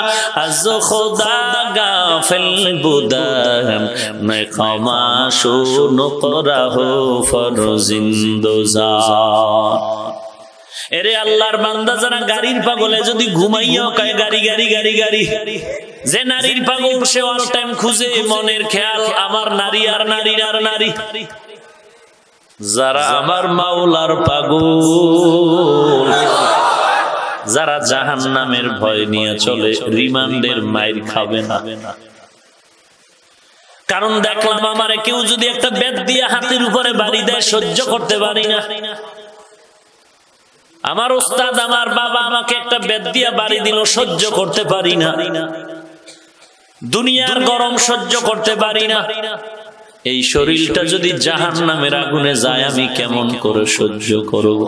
अज खुदा गाफिल बुदन, मैं खमाशो नुकरा हो এরে আল্লাহর বান্দা, যারা গাড়ির পাগলে যদি ঘুমাইয়াও কয় গাড়ি গাড়ি গাড়ি গাড়ি, যে নারীর পাগল সে অল টাইম খুঁজে মনের খেয়াল আমার নারী আর নারী আর নারী। যারা আমার মাওলার পাগল, যারা জাহান্নামের ভয় নিয়ে চলে, রিমান্ডের মাইর খাবে না। কারণ দেখলাম আমারে কেউ যদি একটা বেত দিয়ে হাতের উপরে বাড়ি দেয়, সহ্য করতে পারি না। আমার ওস্তাদ, আমার বাবা আমাকে একটা বেত দিয়ে বাড়ি দিল, সহ্য করতে পারি না। দুনিয়ার গরম সহ্য করতে পারি না। এই শরীরটা যদি জাহান্নামের আগুনে যায়, আমি কেমন করে সহ্য করব?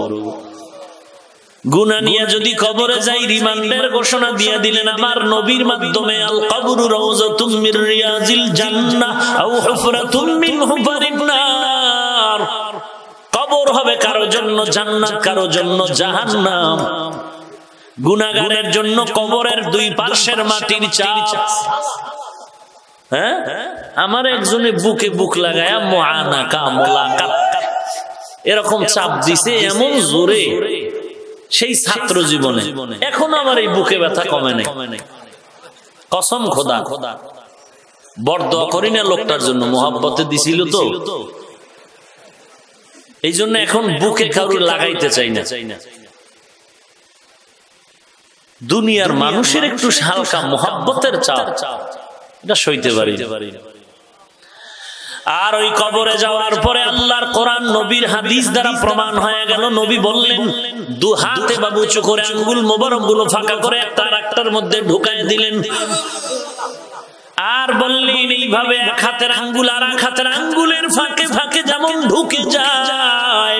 গুনাহ নিয়ে যদি কবরে যাই, রিমান্ডের ঘোষণা দিয়ে দিলেন আমার নবীর মাধ্যমে, আল কবরু রাউযাতুম মির রিয়াজিল জান্নাহ আও হুফরাতুম মিন হুফারিন নার। কবর হবে কারো জন্য জান্নাত, কারো জন্য জাহান্নাম। গুনাহগারের জন্য কবরের দুই পাশের মাটির চাপ। হ্যাঁ, আমার একজনে বুকে বুক লাগায়া মুআনাকা মুলাকাত এরকম চাপ দিছে এমন জোরে, সেই ছাত্র জীবনে এখনো আমার এই বুকে ব্যথা কমে নাই। কসম খোদা, বরদোয়া করি না লোকটার জন্য, মোহাব্বতে দিছিল তো, এই জন্য এখন বুকে কারুর লাগাইতে চাই না। দুনিয়ার মানুষের একটু হালকা মোহাব্বতের চাপ, এটা সইতে পারি। আর ওই কবরে যাওয়ার পরে আল্লাহর কোরআন নবীর হাদিস দ্বারা প্রমাণ হয়ে গেল। নবী বললেন, দু হাতে বাবু উঁচু করে আঙ্গুল মোবারক গুলো ফাঁকা করে একটা আরেকটার মধ্যে ঢুকায় দিলেন। আর বললেন, এইভাবে এক হাতের আঙ্গুল আর এক হাতের আঙ্গুলের ফাঁকে ফাঁকে যেমন ঢুকে যায়,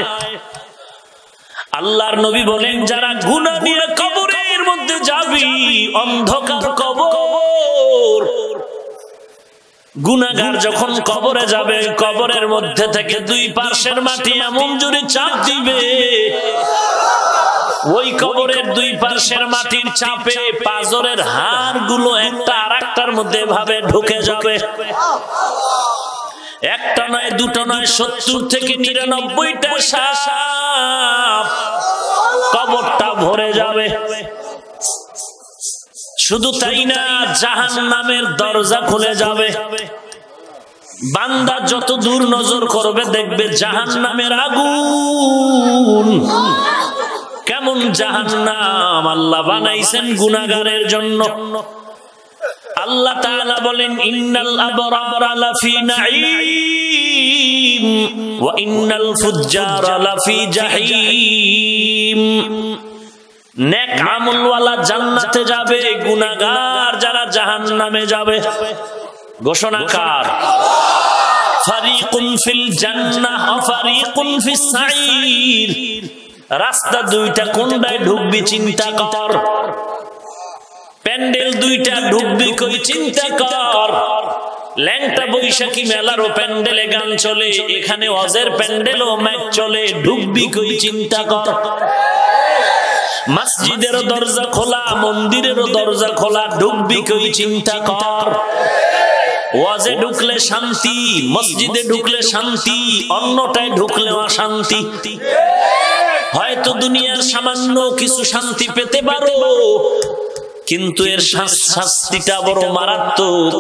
আল্লাহর নবী বলেন, যারা গুনাহ নিয়ে কবরের মধ্যে যাবি, অন্ধকার কবর, গুনাহগার যখন কবরে যাবে, কবরের মধ্যে থেকে দুই পাশের মাটি এমন জোরে চাপ দিবে, ওই কবরের দুই পাশের মাটির চাপে পাজরের হাড়গুলো একটা আরেকটার মধ্যে ভাবে ঢুকে যাবে। একটা নয়, দুটো নয়, 70 থেকে 99টা সাপ কবরটা ভরে যাবে। শুধু তাই না, জাহান্নামের দরজা খুলে যাবে। বান্দা যত দূর নজর করবে দেখবে জাহান্নামের আগুন। কেমন জাহান্নাম আল্লাহ বানাইছেন গুনাহগারের জন্য। আল্লাহ তাআলা বলেন, ইন্নাল আবরারা লাফি নাঈম ওয়া ইন্নাল ফুজ্জারা লাফি জাহিম। নেক আমলওয়ালা জান্নাতে যাবে, গুনাহগার যারা জাহান্নামে যাবে। ঘোষণা কার? ফারিকুন ফিল জান্নাহ ওয়া ফারিকুন ফিস সাঈর। রাস্তা দুইটা, কোনটায় ঢুকবি চিন্তা কর। প্যান্ডেল দুইটা, ঢুকবি কই চিন্তা কর। ল্যাংটা বৈশাখী মেলারও প্যান্ডেলে গান চলে, এখানে ওয়াজের প্যান্ডেলও মাইক চলে, ঢুকবি কই চিন্তা কর। মসজিদেরও দরজা খোলা, মন্দিরেরও দরজা খোলা, ঢুকবি কই চিন্তা কর। ওয়াজে ঢুকলে শান্তি, মসজিদে ঢুকলে শান্তি, অন্যটায় ঢুকলে অশান্তি। হয়তো দুনিয়ার সামান্য কিছু শান্তি পেতে পারো, কিন্তু এর শাস্তিটা বড় মারাত্মক।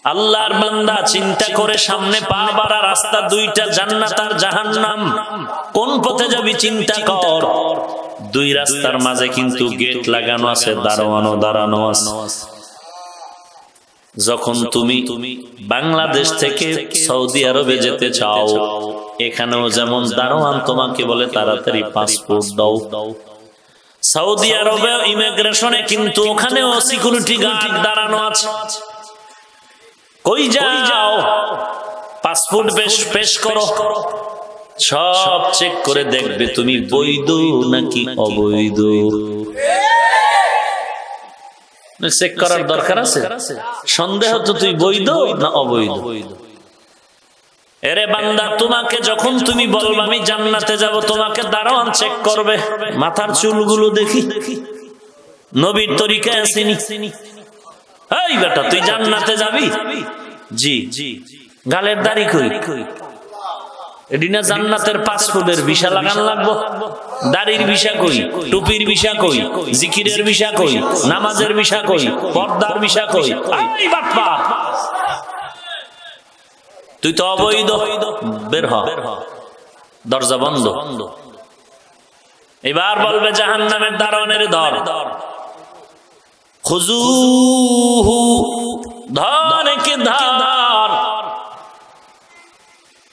আল্লাহর বান্দা চিন্তা করে, সামনে পা বাড়া রাস্তা দুইটা, জান্নাত আর জাহান্নাম। কোন পথে যাবি চিন্তা কর। দুই রাস্তার মাঝে কিন্তু গেট লাগানো আছে, দারোয়ানও দাঁড়ানো আছে। যখন তুমি বাংলাদেশ থেকে সৌদি আরবে যেতে চাও, এখানেও যেমন দারোয়ান তোমাকে বলে তাড়াতাড়ি পাসপোর্ট দাও। সৌদি আরবে ইমিগ্রেশনে কিন্তু ওখানেও সিকিউরিটি গার্ড দাঁড়ানো আছে। কই যাও, পাসপোর্ট পেশ করো, সব চেক করে দেখবে তুমি বৈধ নাকি অবৈধ। চেক করার দরকার আছে? সন্দেহ তো তুই বৈধ না অবৈধ। এরে বান্দা, তোমাকে যখন তুমি বলবে আমি জান্নাতে যাব, তোমাকে দারোয়ান চেক করবে। মাথার চুলগুলো দেখি, নবীর তরিকায় আসেনি। এই বেটা, তুই জান্নাতে যাবি? জি। গালের দাড়ি কই? এদিনা জান্নাতের পাসপোর্টের ভিসা লাগান লাগবো। দাড়ির ভিসা কই? টুপির ভিসা কই? জিকিরের ভিসা কই? নামাজের ভিসা কই? পর্দার ভিসা কই? এই বাপ্পা, তুই তো অবৈধ, বের হ। দরজা বন্ধ। এবার বলবে জাহান্নামের দারোয়ানের ধর, খুজুহু, ধর একে ধর।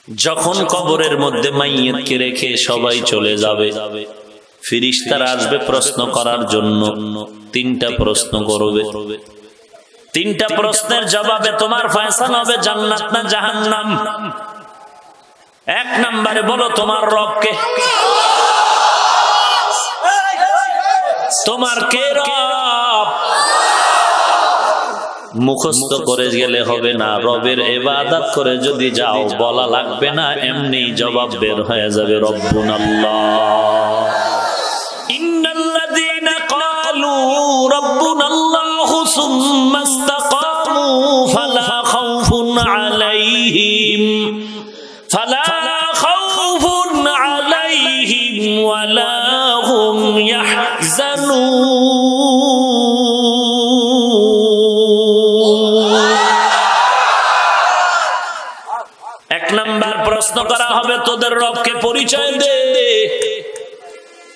যখন কবরের মধ্যে মাইয়িতকে রেখে সবাই চলে যাবে, ফেরেশতারা আসবে প্রশ্ন করার জন্য। তিনটা প্রশ্ন করবে। তিনটা প্রশ্নের জবাবে তোমার ফয়সালা হবে জান্নাত না জাহান্নাম। এক নম্বরে বলো, তোমার রব কে? তোমার কে রব? মুখস্থ করে গেলে হবে না, রবের ইবাদত করে যদি যাও বলা লাগবে না, এমনি জবাব বের হয়ে যাবে, রব্বুনাল্লাহ। ইন্নাল্লাযীনা ক্বালু রব্বুনাল্লাহু সুম্মা ইসতাকামু ফালা খাউফুন আলাইহিম ওয়ালা হুম ইয়াহজানুন। এক নাম্বার প্রশ্ন করা হবে, তোদের রবকে পরিচয় দে।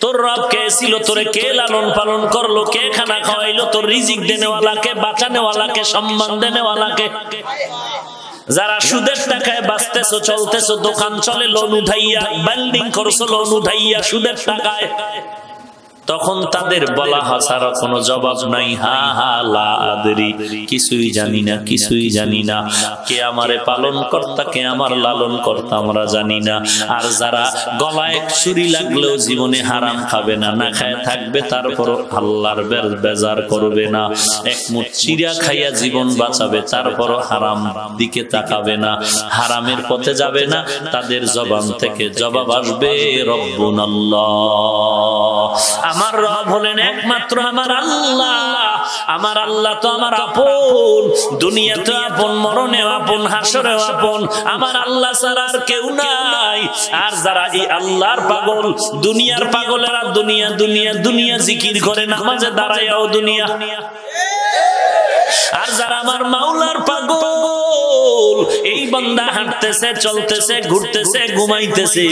তোর রব কে ছিল? তোরে কে লালন পালন করলো? কে খানা খাওয়াইলো? তোর রিজিক দেনেওয়ালা কে? বাঁচানেওয়ালা কে? সম্মান দেনেওয়ালা কে? যারা সুদের টাকায় বাঁচতেছো, চলতেছো, দোকান চলে লোন উঠাইয়া, বিল্ডিং করছো লোন উঠাইয়া সুদের টাকায়, তখন তাদের বলা হাসারা কোনো জবাব নাই। হা হা লা আদরি, কিছুই জানি না, কিছুই জানি না, কে আমারে পালন কর্তা, কে আমার লালন কর্তা আমরা জানি না। আর যারা গলায় ছুরি লাগলেও জীবনে হারাম খাবে না, না খায় থাকবে, তারপর আল্লাহর বেজার করবে না, এক মুঠ চিড়া খাইয়া জীবন বাঁচাবে, তারপর হারাম দিকে তাকাবে না, হারামের পথে যাবে না, তাদের জবান থেকে জবাব আসবে রব্বুনাল্লাহ। আমার রব হলেন একমাত্র আমার আল্লাহ। আমার আল্লাহ তো আমার আপন, দুনিয়াতে আপন, মরণে আপন, হাসরেও আপন। আমার আল্লাহ ছাড়া আর কেউ নাই। আর যারা এই আল্লাহর পাগল, দুনিয়ার পাগলেরা দুনিয়া দুনিয়া দুনিয়া জিকির করে, নামাজে দাঁড়ায়ও দুনিয়া। আর যারা আমার মাওলার পাগল, এই বান্দা হাঁটতেছে, চলতেছে, ঘুরতেছে, ঘুমাইতেছে,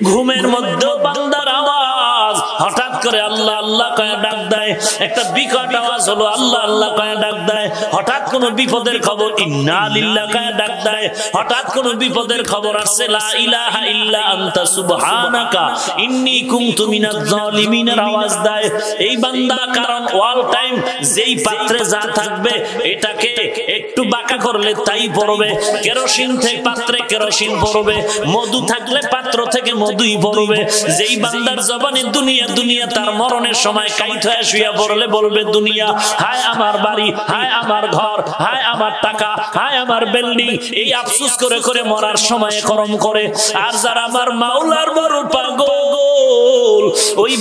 ঘুমের মধ্যে বান্দার আওয়াজ হঠাৎ করে আল্লাহ আল্লাহ কয়ে ডাক দেয়, একটা বিকট আওয়াজ হলো আল্লাহ আল্লাহ কয়ে ডাক দেয়। হঠাৎ কোনো বিপদের খবর ইন্না লিল্লাহ কয়ে ডাক দেয়। হঠাৎ কোনো বিপদের খবর আসছে লা ইলাহা ইল্লা আনতা সুবহানাকা ইন্নী কুনতু মিনাজ জালিমিনের আওয়াজ দেয়। এই বান্দা কারণ অল টাইম যেই পাত্রে যা থাকবে এটাকে একটু বাঁকা করলে তাই পড়বে। কেরোসিন থেকে পাত্রে কেরোসিন পড়বে, মধু থাকলে পাত্র থেকে মধুই পড়বে। যেই বান্দার জবানে দুনিয়া দুনিয়া, তার মরণের সময় কাইত হয়ে শুয়ে পড়লে বলবে দুনিয়া, হায় আমার বাড়ি, হায় আমার ঘর, হায় আমার টাকা, হায় আমার বিল্ডিং। এই আফসোস করে করে মরার সময় করম করে। আর যারা আমার মাওলার বড় পাগল, ওই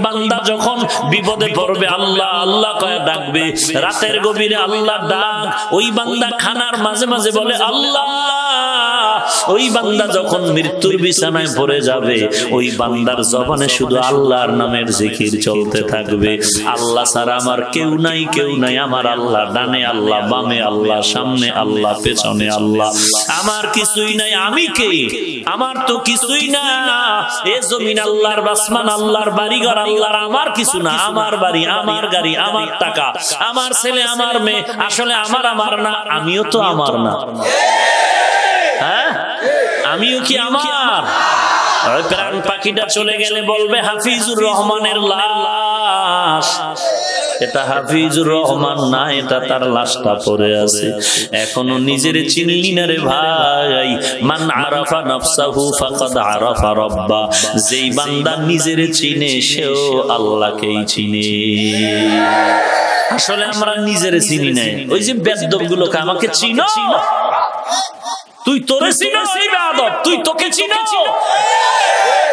বান্দা যখন বিপদে পড়বে আল্লাহ আল্লাহ কয়ে ডাকবে, রাতের গভীরে আল্লাহ ডাক। ওই বান্দা খানার মাঝে মাঝে বলে আল্লাহ। ওই বান্দা যখন মৃত্যুর বিছানায় পড়ে যাবে, ওই বান্দার জবানে শুধু আল্লাহর নামের জিকির চলতে থাকবে। আল্লাহ ছাড়া আমার কেউ নাই, কেউ নাই। আমার আল্লাহ ডানে আল্লাহ, বামে আল্লাহ, সামনে আল্লাহ, পেছনে আল্লাহ। আমার কিছুই নাই। আমি কে? আমার তো কিছুই না। এ জমিন আল্লাহর, আসমান আল্লাহর, বাড়িঘর আল্লাহর। আমার কিছু না। আমার বাড়ি, আমার গাড়ি, আমার টাকা, আমার ছেলে, আমার মেয়ে, আসলে আমার না। আমিও তো আমার না। হ্যাঁ, আমিও কি আমার? প্রাণ পাখিটা চলে গেলে বলবে হাফিজুর রহমানের লাশ। এটা হাফিজুর রহমান না, এটা তার লাশটা পড়ে আছে। এখনো নিজের চিনলি না রে ভাই। মান আরাফা নাফসাহু ফাকাদ আরাফা রাব্বা। যেই বান্দা নিজের চিনে, সেও আল্লাহকেই চিনে। আসলে আমরা নিজের চিনি না। ওই যে বেয়াদব গুলোকে, আমাকে চিনো, তুই তোরে চিনো, এই বেয়াদব, তুই তোকে চিনো,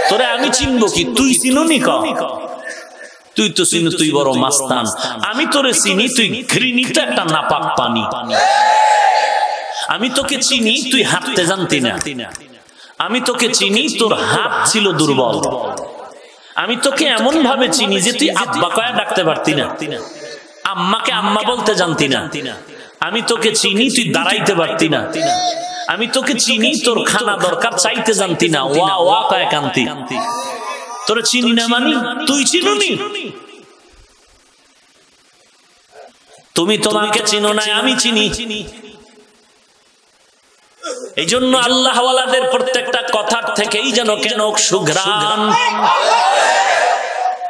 তোরে আমি চিনবো কি? তুই চিনুনি ক? তুই তো চিনো, তুই বড় মাস্তান। আমি তোরে চিনি, তুই ঘৃণিত একটা নাপাক পানি। আমি তোকে চিনি, তুই হাঁটতে জানতি না। আমি তোকে চিনি, তোর হাত ছিল দুর্বল। আমি তোকে এমন ভাবে চিনি যে তুই আব্বা কয়া ডাকতে পারতি না, আম্মাকে আম্মা বলতে জানতি না। আমি তোকে চিনি, তুই দাঁড়াইতে পারতি না। আমি তোকে চিনি, তোর খানা দরকার চাইতে জানতি না, ওয়া ওয়া কয় কান্তি। তোরে চিনি না মানি তুই চিনুনি। তুমি তোমাকে চিনো না, আমি চিনি। এই জন্য আল্লাহ ওয়ালাদের প্রত্যেকটা কথার থেকেই যেন কেন সুঘ্রাণ।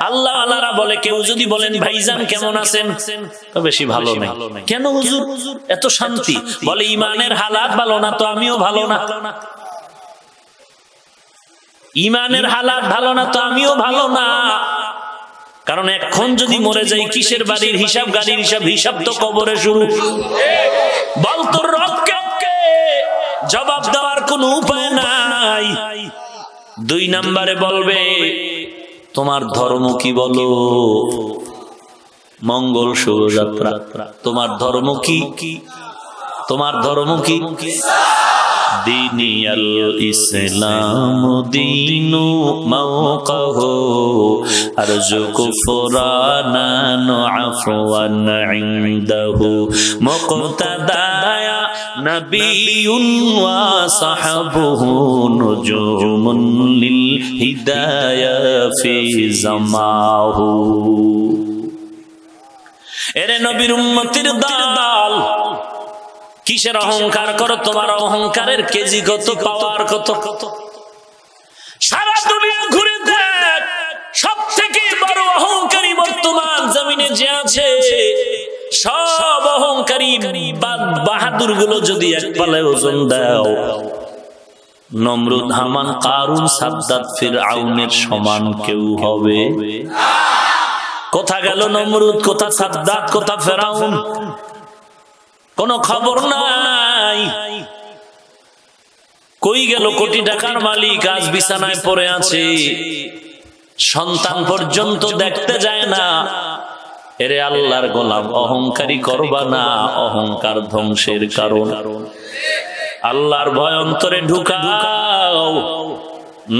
আল্লাহ আল্লাহরা বলে, কেউ যদি বলেন ভাইজান কেমন আছেন, তো বেশি ভালো নেই। কেন হুজুর এত শান্তি? বলে ইমানের হালাত ভালো না, তো আমিও ভালো না। ইমানের হালাত ভালো না, তো আমিও ভালো না। কারণ এখন যদি মরে যাই, কিসের বাড়ির হিসাব, গাড়ির হিসাব, হিসাব তো কবরে শুরু। বল তোর রবকে জবাব দেওয়ার কোনো উপায় নাই। 2 নম্বরে বলবে তোমার ধর্ম কি বলো? মঙ্গল শোভাযাত্রা। তোমার ধর্ম কি? তোমার ধর্ম কি? দিনিয়াল ইসলাম দীনু মাওকাহু আরজু কুফরানান আফওয়ান ইনদাহু মুক্তাদায়া নবিয়ুন ওয়া সাহাবুহু নুজুমুন লিল হিদায়া ফি জামাহু। এরে নবীর উম্মতের দল, কিসের অহংকার করো? তোমার অহংকারের কেজি কত, পাওয়ার কত? সারা দুনিয়া ঘুরে দেখ, সব থেকে বড় অহংকারী বর্তমান জমিনে যে আছে, সব অহংকারী বাহাদুর গুলো যদি এক পাল্লায় ওজন দাও, নমরুদ, হামান, কারুন, সাদ্দাত, ফিরআউনের সমান কেউ হবে? কোথা গেল নমরুদ, কোথা সাদ্দাত, কোথা ফিরআউন? কোনো খবর নাই। কই গেল কোটি টাকার মালিক? আজ বিছানায় পড়ে আছে, সন্তান পর্যন্ত দেখতে যায় না। এরে আল্লাহর গোলাম, অহংকারী করবা না, অহংকার ধ্বংসের কারণ। আল্লাহর ভয় অন্তরে ঢুকাও,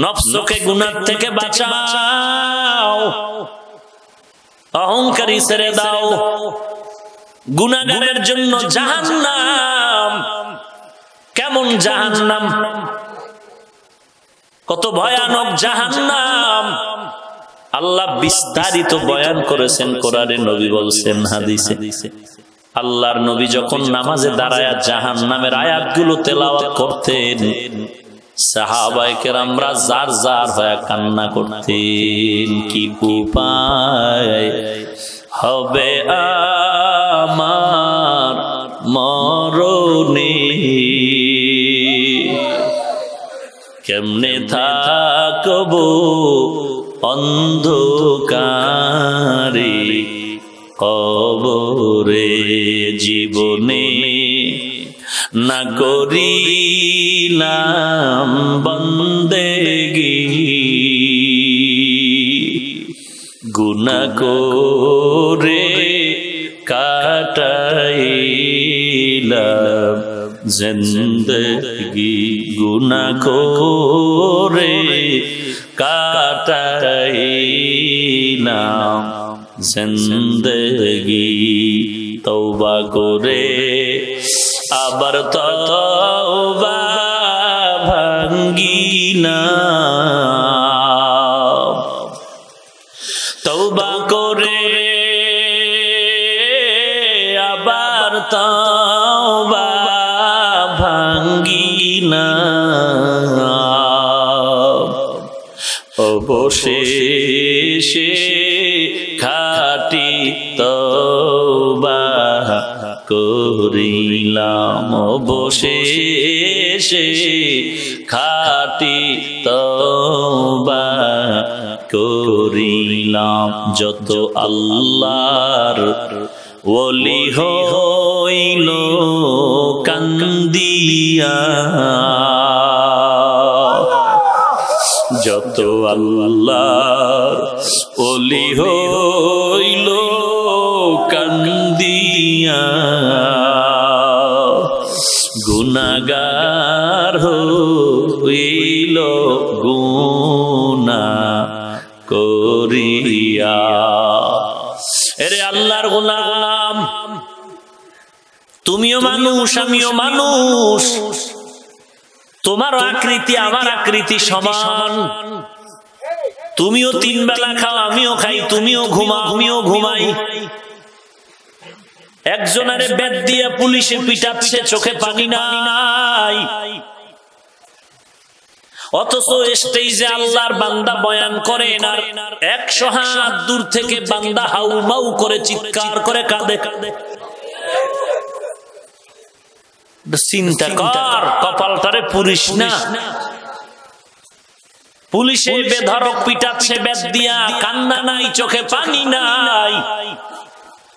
নফসকে গুনাহ থেকে বাঁচাও, অহংকারী ছেড়ে দাও। গুনাহগারের জন্য জাহান্নাম। কেমন জাহান্নাম? কত ভয়ানক জাহান্নাম! আল্লাহ বিস্তারিত বয়ান করেছেন কোরআনে, নবী বলছেন হাদিসে। আল্লাহর নবী যখন নামাজে দাঁড়ায়া জাহান্নামের আয়াতগুলো তেলাওয়াত করতেন, সাহাবায়ে কেরামরা জার জার হয়ে কান্না করতেন। কি উপায় হবে আমার মরণে, কেমনে থাকবো অন্ধকারে কবরে, জীবনে না করিলাম বন্দেগি, গুনাহ করে কাটাইলাম জিন্দগি, গুনাহ করে কাটাইলাম জিন্দগি। তওবা করে আবার তওবা ভাঙ্গিলাম, তওবা করে আবার তওবা ভাঙ্গিলাম। অবশেষে খাঁটি তওবা করিলাম, অবশেষে খাঁটি তওবা করিলাম। যত আল্লাহর ওলি হইল কান্দিয়া, যত আল্লাহর ওলি হইল কান্দিয়া, গুনাহগার হইল গুনাহ করিয়া। এরে আল্লাহর গোলাম, তুমিও মানুষ, আমিও মানুষ, তোমার আকৃতি আমার আকৃতি সমান। তুমিও তিন বেলা খাও, আমিও খাই, তুমিও ঘুমাও, আমিও ঘুমাই। একজনের বেত দিয়ে পুলিশে পিটাচ্ছে, চোখে পানি নাই, অথচ স্টেজে আল্লাহর বান্দা বয়ান করেন আর 100 হাত দূর থেকে বান্দা হাউমাউ করে চিৎকার করে কাঁদে। চিন্তা কর, কপালটারে পুলিশ না, পুলিশে বেধড়ক পিটাচ্ছে বেত দিয়া, কান্না নাই, চোখে পানি নাই।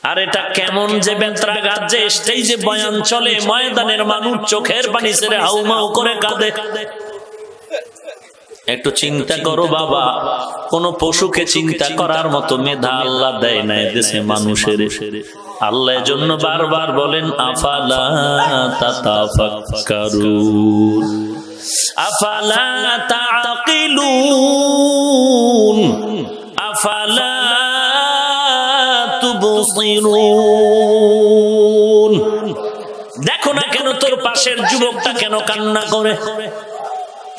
আর এটা কেমন যে বেত্রাঘাত যে স্টেজে বয়ান চলে, ময়দানের মানুষ চোখের পানি ছেড়ে হাউমাউ করে কাঁদে। একটু চিন্তা করো বাবা, কোন পশুকে চিন্তা করার মতো মেধা আল্লাহ দেয় না এদেশে মানুষের। আল্লাহ এজন্য বারবার বলেন আফালা তাতাফাক্কারুন, আফালা তাআকিলুন, আফালা তুবসিরুন। দেখো না কেন তোর পাশের যুবকটা কেন কান্না করে?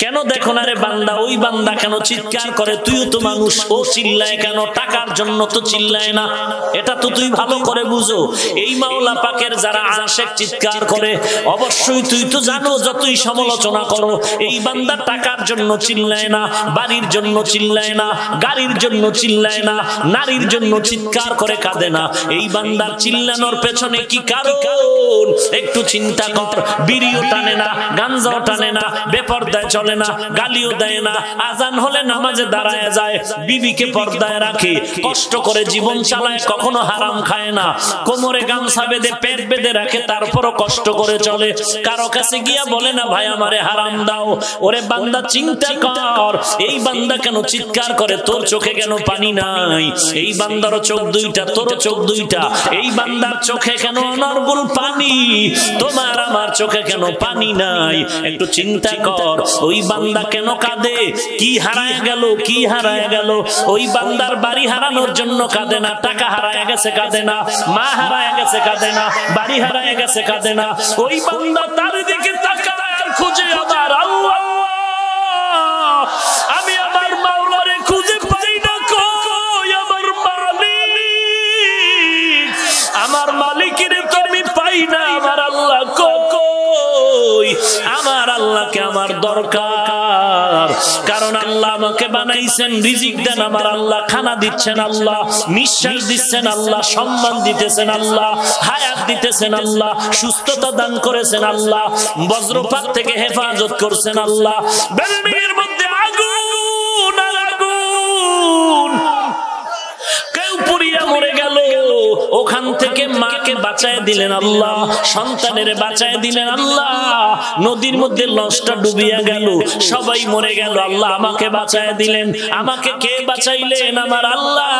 কেন দেখো না রে বান্দা, ওই বান্দা কেন চিৎকার করে? তুইও তো মানুষ, ও চিল্লায় কেন? টাকার জন্য তো চিল্লায় না, এটা তো তুই ভালো করে বুঝো। এই মাওলা পাকের যারা আশিক চিৎকার করে, অবশ্যই তুই তো জানো, যতই সমালোচনা করো, এই বান্দা টাকার জন্য চিল্লায় না, বাড়ির জন্য চিল্লায় না, গাড়ির জন্য চিল্লায় না, নারীর জন্য চিৎকার করে কাঁদে না। এই বান্দার চিল্লানোর পেছনে কি কারণ একটু চিন্তা কর। বিড়িও টানে না, গাঞ্জাও টানে না, বেপরদায় চলে না, গালিও দেয় না, আজান হলে নামাজে দাঁড়ায় যায়, বিবিকে পর্দায় রাখে, কষ্ট করে জীবন চালায়, কখনো হারাম খায় না, কোমরে গামছা বেঁধে পেট বেঁধে রাখে, তারপরও কষ্ট করে চলে। কারো কাছে গিয়া বলে না ভাই আমারে হারাম দাও। ওরে বান্দা চিন্তা কর, এই বান্দা কেন চিৎকার করে? তোর চোখে কেন পানি নাই? এই বান্দারও চোখ দুইটা, তোরও চোখ দুইটা। এই বান্দার চোখে কেন অনর্গল পানি? তোমার আমার চোখে কেন পানি নাই? একটু চিন্তা কর, ওই বান্দা কেন কাঁদে? কি হারায় গেল? কি হারায় গেল? ওই বান্দার বাড়ি হারানোর জন্য কাঁদে না, টাকা হারায় গেছে কাঁদে না, মা হারায় গেছে কাঁদে না, বাড়ি হারায় গেছে কাঁদে না। ওই বান্দা তার দিকে তাকায় আর খুঁজে আমার আল্লাহ, আমি আমার মাওলারে খুঁজে পাই না, কই আমার মালিক? আমার মালিকের তো আমি পাই না, আমার আল্লাহ কই? আমার আল্লাহকে আমার দরকার, কারণ আল্লাহ আমাকে বানাইছেন, রিজিক দেন আমার আল্লাহ, খানা দিচ্ছেন আল্লাহ, নিঃশ্বাস দিচ্ছেন আল্লাহ, সম্মান দিতেছেন আল্লাহ, হায়াত দিতেছেন আল্লাহ, সুস্থতা দান করেছেন আল্লাহ, বজ্রপাত থেকে হেফাজত করছেন আল্লাহ। বিল্ডিংয়ের মধ্যে আগুন আর আগুন, কেউ পুড়িয়া মরে গেল, ওখান থেকে মাকে বাঁচায় দিলেন আল্লাহ, সন্তানের বাঁচায় দিলেন আল্লাহ। নদীর মধ্যে লঞ্চটা ডুবিয়া গেল, সবাই মরে গেল, আল্লাহ আমাকে বাঁচায় দিলেন। আমাকে কে বাঁচাইলেন? আমার আল্লাহ।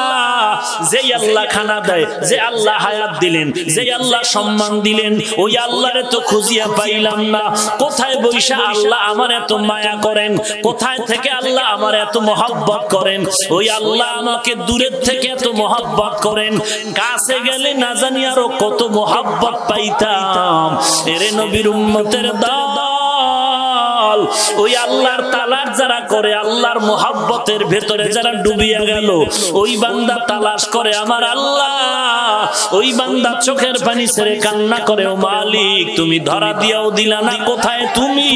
যেই আল্লাহ খানা দেয়, যে আল্লাহ হায়াত দিলেন, যে আল্লাহ সম্মান দিলেন, ওই আল্লাহরে তো খুঁজিয়া পাইলাম না। কোথায় বৈশা আল্লাহ আমার এত মায়া করেন? কোথায় থেকে আল্লাহ আমার এত মহব্বত করেন? ওই আল্লাহ আমাকে দূরের থেকে এত মহব্বত করেন, কাছে গেলে না জানি আরো কত মহব্বত পাইতাম। এরে নবীর উম্মতের দল, ওই আল্লাহর তালাশ যারা করে, আল্লাহর মহব্বতের ভেতরে যারা ডুবিয়া গেল, ওই বান্দা তালাশ করে আমার আল্লাহ। ওই বান্দা চোখের পানি ছেড়ে কান্না করে, ও মালিক তুমি ধরা দিয়াও দিলা না, কোথায় তুমি?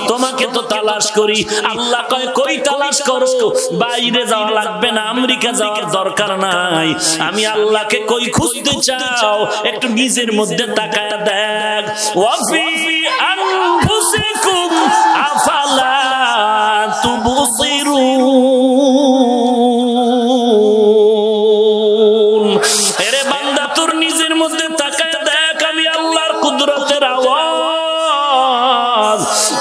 তোমাকে তো তালাশ করি। আল্লাহ কয় কই তালাশ করো? বাইরে যাওয়া লাগবে না, আমেরিকা যাওয়ার দরকার নাই। আমি আল্লাহকে কই খুঁজতে চাও? একটু নিজের মধ্যে তাকায় দেখ। ওয়াফি আনফুসিকুম আফালা তুবসিরুন। এরে বান্দা তোর নিজের মধ্যে তাকায় দেখ, আমি আল্লাহর কুদরতের আওয়াজ।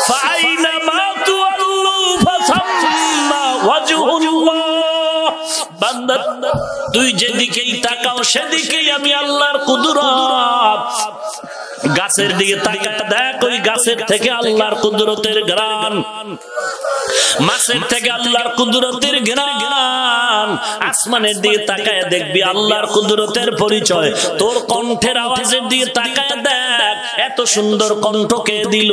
ফাইনা মা তুআল্লু ফাসাম্মা ওয়াজহুল্লাহ। বান্দা তুই যেদিকেই তাকাও সেদিকেই আমি আল্লাহর কুদরত। গাছের দিকে তাকায় দেখ, ওই গাছের থেকে আল্লাহর কুদরতের ঘ্রাণ, মাছের থেকে আল্লাহর কুদরতের ঘ্রাণ। আসমানের দিকে তাকায় দেখবি আল্লাহর কুদরতের পরিচয়। তোর কণ্ঠের আওয়াজের দিকে তাকায় দেখ, এত সুন্দর কণ্ঠ কে দিল?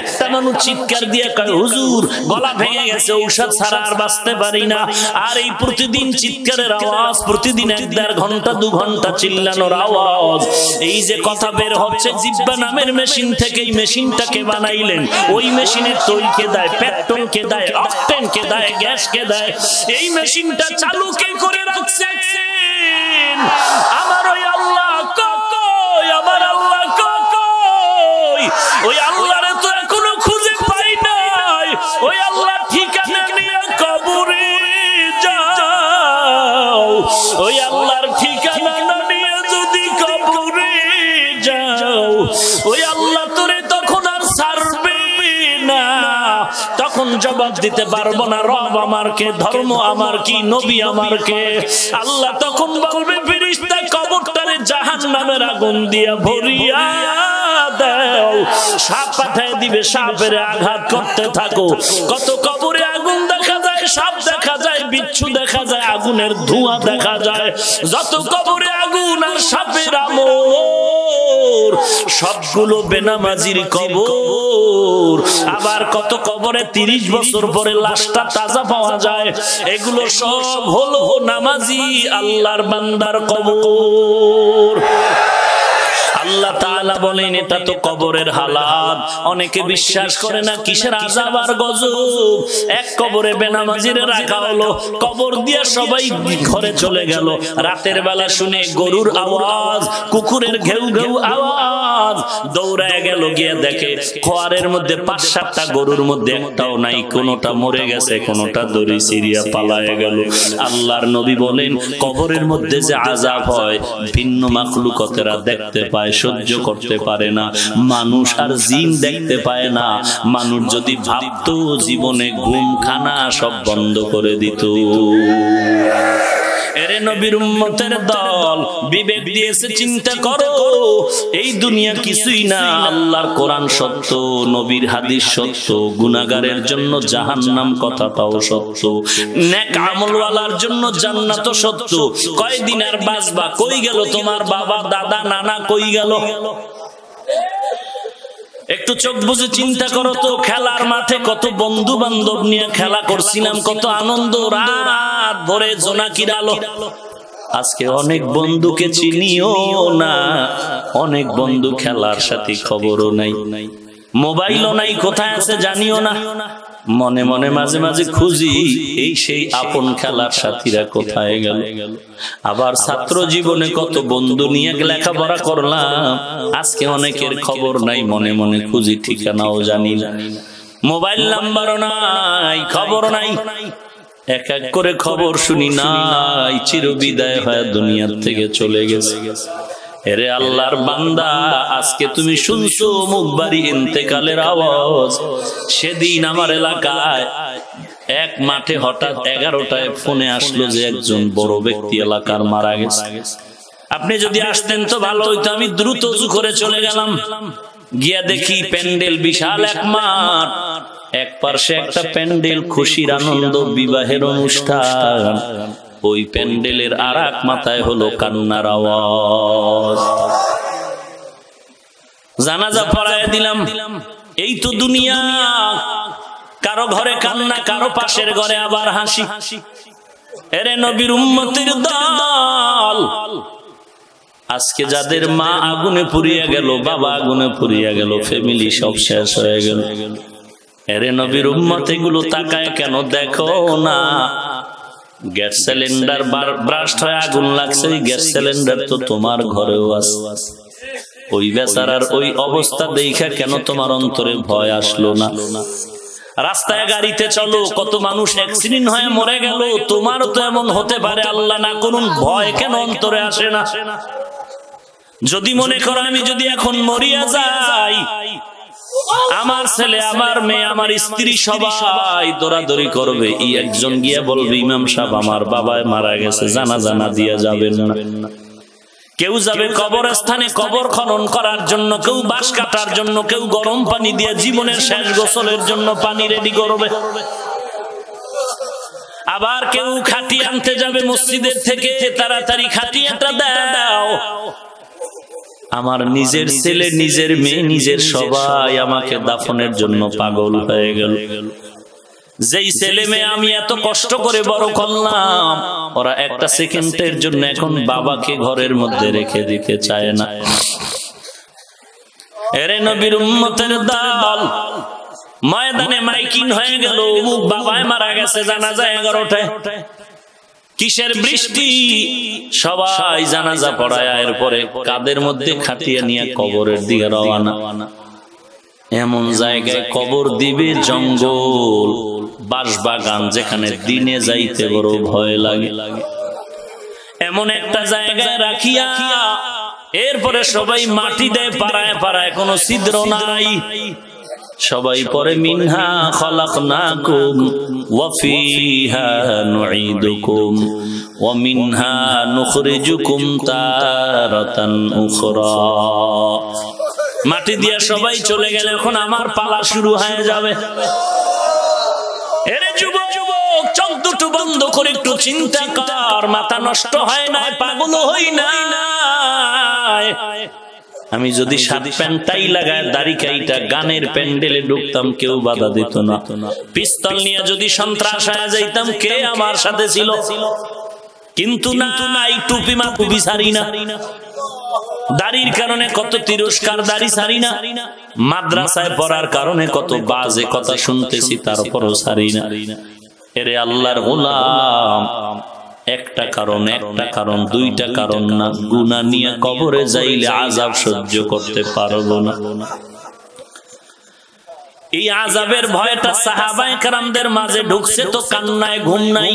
একটা মানুষ চিৎকার দিয়ে কয় হুজুর গলা ভেঙে গেছে, ঔষধ ছাড়া আর বাঁচতে পারি না। আর এই প্রতিদিন চিৎকারের আওয়াজ, প্রতিদিন 1-1.5 ঘন্টা 2 ঘন্টা চিল্লানোর আওয়াজ। এই যে কথা বের হচ্ছে জিহ্বা নামের মেশিন থেকে, এই মেশিনটাকে বানাইলেন, ওই মেশিনের তৈল কে দেয়? পেট্রোল কে দেয়? অকটেন কে দেয়? গ্যাস কে দেয়? এই মেশিনটা চালু কে করে রাখছেন? আমার ওই আল্লাহ কই? আমার আল্লাহ কই? ওই আল্লাহরে তো এখনো খুঁজে পাই নাই। ওই আল্লাহ ঠিকানা নিয়ে কবরে যাও, ওই আল্লাহর ঠিকানা নিয়ে যদি কবরে যাও, ওই আল্লাহ তোরে তখন আর ছাড়বে না। তখন জবাব দিতে পারবো না, রব আমার কে, ধর্ম আমার কি, নবী আমার কে। আল্লাহ তখন বলবে ফেরেশতা কবরটারে জাহান্নামের আগুন দিয়া ভরিয়া দাও। সাপ পাঠায় দিবে, সাপের আঘাত করতে থাকো। কত কবরে আগুন দেখা যায়, সাপ দেখা যায়, বিচ্ছু দেখা যায়, আগুনের ধোঁয়া দেখা যায়। যত কবরে আগুন আর সাপের আমর, সবগুলো বেনামাজির কবর। আবার কত কবরে 30 বছর পরে লাশটা তাজা পাওয়া যায়। এগুলো সব হলো নামাজি আল্লাহর বান্দার কবর। আল্লাহ তাআলা বলেন এটা তো কবরের হালাত। অনেকে বিশ্বাস করে না কিসের আযাব আর গজব। এক কবরে বেনামাজিরে রাখা হলো, কবর দিয়ে সবাই ঘরে চলে গেল। রাতের বেলা শুনে গরুর আওয়াজ, কুকুরের ঘেউ ঘেউ আওয়াজ, দৌড়ায় গেল, গিয়ে দেখে খোয়ারের মধ্যে 5-7টা গরুর মধ্যে একটাও নাই, কোনোটা মরে গেছে, কোনোটা দড়ি সিরিয়া পালায় গেল। আল্লাহর নবী বলেন কবরের মধ্যে যে আযাব হয় ভিন্ন মাখলুকতেরা দেখতে পায়, সহ্য করতে পারে না। মানুষ আর জিন দেখতে পায় না। মানুষ যদি ভাবতো জীবনে ঘুম খানা সব বন্ধ করে দিত। এরে নবীর উম্মতের দল, বিবেক দিয়েছে, চিন্তা করো, এই দুনিয়া কিছুই না। আল্লাহর কোরআন সত্য, নবীর হাদিস সত্য, গুনাহগারের জন্য জাহান্নাম কথাটাও সত্য, নেক আমলওয়ালার জন্য জান্নাত সত্য। কয়দিন আর বাঁচবা? কই গেল তোমার বাবা, দাদা, নানা, কই গেল? একটু চোখ বুঝে চিন্তা করো তো। খেলার মাঠে কত বন্ধু বান্ধব নিয়ে খেলা করছিলাম, কত আনন্দ, রাত ভরে জোনাকির আলো। আজকে অনেক বন্ধুকে চিনিও না, অনেক বন্ধু খেলার সাথে খবরও নাই, মোবাইলও নাই, কোথায় আছে জানিও না। মনে মনে মাঝে মাঝে খুঁজি এই সেই আপন খেলার সাথীরা কোথায় গেল। আবার ছাত্র জীবনে কত বন্ধু নিয়ে লেখাপড়া করলাম, আজকে অনেকের খবর নাই, মনে মনে খুঁজি, ঠিকানাও জানি না, মোবাইল নাম্বারও নাই, খবর নাই। এক এক করে খবর শুনি নাই, চিরবিদায় হয়ে দুনিয়ার থেকে চলে গেছে। এরে আল্লাহর বান্দা, আজকে তুমি শুনছো মুখবাড়ি ইন্তেকালের আওয়াজ। সেদিন আমার এলাকায় এক মাঠে হঠাৎ 11টায় ফোনে আসলো যে একজন বড় ব্যক্তি এলাকার মারা গেছে। আপনি যদি আসতেন তো ভালো হইতো। আমি দ্রুত ওযু করে চলে গেলাম, গিয়া দেখি প্যান্ডেল, বিশাল এক মাঠ, এক পাশে একটা প্যান্ডেল, খুশির আনন্দ, বিবাহের অনুষ্ঠান। ওই প্যান্ডেলের আর এক মাথায় হলো কান্নার আওয়াজ। জানাজা পড়ায় দিলাম। এই তো দুনিয়া, কারো ঘরে কান্না, কারো পাশের ঘরে আবার হাসি। এরে নবীর উম্মতের দল, আজকে যাদের মা আগুনে পুড়িয়ে গেল, বাবা আগুনে পুড়িয়ে গেল, ফ্যামিলি সব শেষ হয়ে গেল। এরে নবীর উম্মত, এগুলো তাকায় কেন দেখো না? গ্যাস সিলিন্ডার ব্রাস্ট হয়ে আগুন লাগছে, গ্যাস সিলিন্ডার তো তোমার ঘরেও আছে। ওই বেচারার ওই অবস্থা দেখা কেন তোমার অন্তরে ভয় আসলো না? রাস্তায় গাড়িতে চলো, কত মানুষ অ্যাক্সিডেন্ট হয়ে মরে গেল, তোমারও তো এমন হতে পারে, আল্লাহ না করুন, ভয় কেন অন্তরে আসে না? যদি মনে করো আমি যদি এখন মরিয়া যাই, আমার ছেলে, আমার মেয়ে, আমার স্ত্রী সবাই দৌড়াদৌড়ি করবে, এই একজন গিয়ে বলবে ইমাম সাহেব আমার বাবায় মারা গেছে, জানাজা না দিয়ে যাবেন না। কেউ যাবে কবরস্থানে কবর খনন করার জন্য, কেউ বাঁশ কাটার জন্য, কেউ গরম পানি দিয়ে জীবনের শেষ গোসলের জন্য পানি রেডি করবে। আবার কেউ খাটি আনতে যাবে মসজিদের থেকে, তাড়াতাড়ি খাটিয়াটা দাও। আমার নিজের ছেলে, নিজের মেয়ে, নিজের সবাই আমাকে দাফনের জন্য পাগল হয়ে গেল। যেই ছেলে মেয়ে আমি এত কষ্ট করে বড় করলাম, ওরা একটা সেকেন্ডের জন্য এখন বাবাকে ঘরের মধ্যে রেখে দিতে চায় না। এরে নবীর উম্মতের দল, ময়দানে মাইকিং হয়ে গেল, অমুক বাবায় মারা গেছে, জানাজা 11টায়। কিসের বৃষ্টি, সবাই জানাজা পড়ায়, এরপরে কাদের মধ্যে খাটিয়ে নিয়ে কবরের দিকে রওনা। এমন জায়গায় কবর দিবে, জঙ্গল, বাঁশবাগান, যেখানে দিনে যাইতে বড় ভয় লাগে। এমন একটা জায়গায় রাখিয়া এরপরে সবাই মাটি দেয় পাড়ায় পাড়ায়, কোনো ছিদ্র নাই। সবাই পরে মিনহা খলাকনাকুম ওয়া ফিহা নুঈদুকুম ওয়া মিনহা নুখরিজুকুম তারাতান উখরা। মাটি দিয়া সবাই চলে গেলে এখন আমার পালা শুরু হয়ে যাবে। এরে যুবক, চোখ দুটো বন্ধ করে একটু চিন্তা কর, মাথা নষ্ট হয় না, পাগল হই না। আমি যদি শার্ট প্যান্টটাই লাগায় দাড়ি কাইটা গানের প্যান্ডেলে ঢুকতাম কেউ বাধা দিত না। পিস্তল নিয়ে যদি সন্ত্রাস হয়ে যাইতাম কে আমার সাথে ছিল? কিন্তু না, এই টুপি মাপুবি ছাড়ি না, দাড়ির কারণে কত তিরস্কার, দাড়ি ছাড়ি না, মাদ্রাসায় পড়ার কারণে কত বাজে কথা শুনতেছি তারপরও ছাড়ি না। এরে আল্লাহর গোলাম, একটা কারণ দুইটা কারণ না, গুনাহ নিয়ে কবরে যাইলে আযাব সহ্য করতে পারবো না। এই আযাবের ভয়টা সাহাবায়ে কেরামদের মাঝে ঢুকছে তো কান্নায় ঘুম নাই।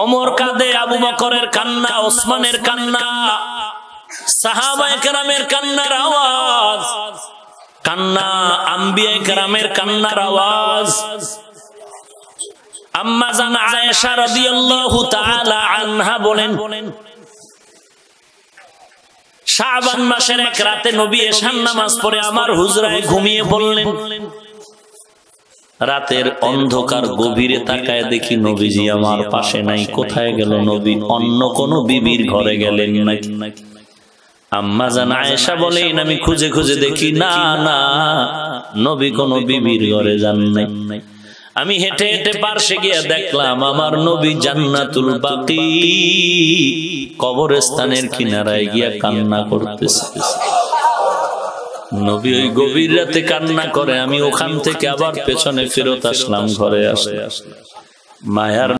ওমর কাঁদে, আবু বকরের কান্না, ওসমানের কান্না, সাহাবায়ে কেরামের কান্নার আওয়াজ, কান্না আম্বিয়ায়ে কেরামের কান্নার আওয়াজ। আম্মা জান আয়েশা রাদিয়াল্লাহু তাআলা আনহা বলেন, শাবান মাসের এক রাতে নবী এশার নামাজ পড়ে আমার হুজরায় ঘুমিয়ে পড়লেন। রাতের অন্ধকার গভীরে তাকায় দেখি নবীজি আমার পাশে নাই। কোথায় গেল নবী? অন্য কোন বিবির ঘরে গেলেন নাকি? আম্মা জান আয়েশা বলেন, আমি খুঁজে খুঁজে দেখি না, নবী কোন বিবির ঘরে যান নাই। আমি হেঁটে হেঁটে পার্শ্বে গিয়ে দেখলাম আমার নবী জান্নাতুল বাকি কবরস্থানের কিনারায় গিয়া কান্না করতেছে। নবী ওই গভীর রাতে কান্না করে, আমি ওখান থেকে আবার পেছনে ফেরত আসলাম, ঘরে আসলাম। মায়ার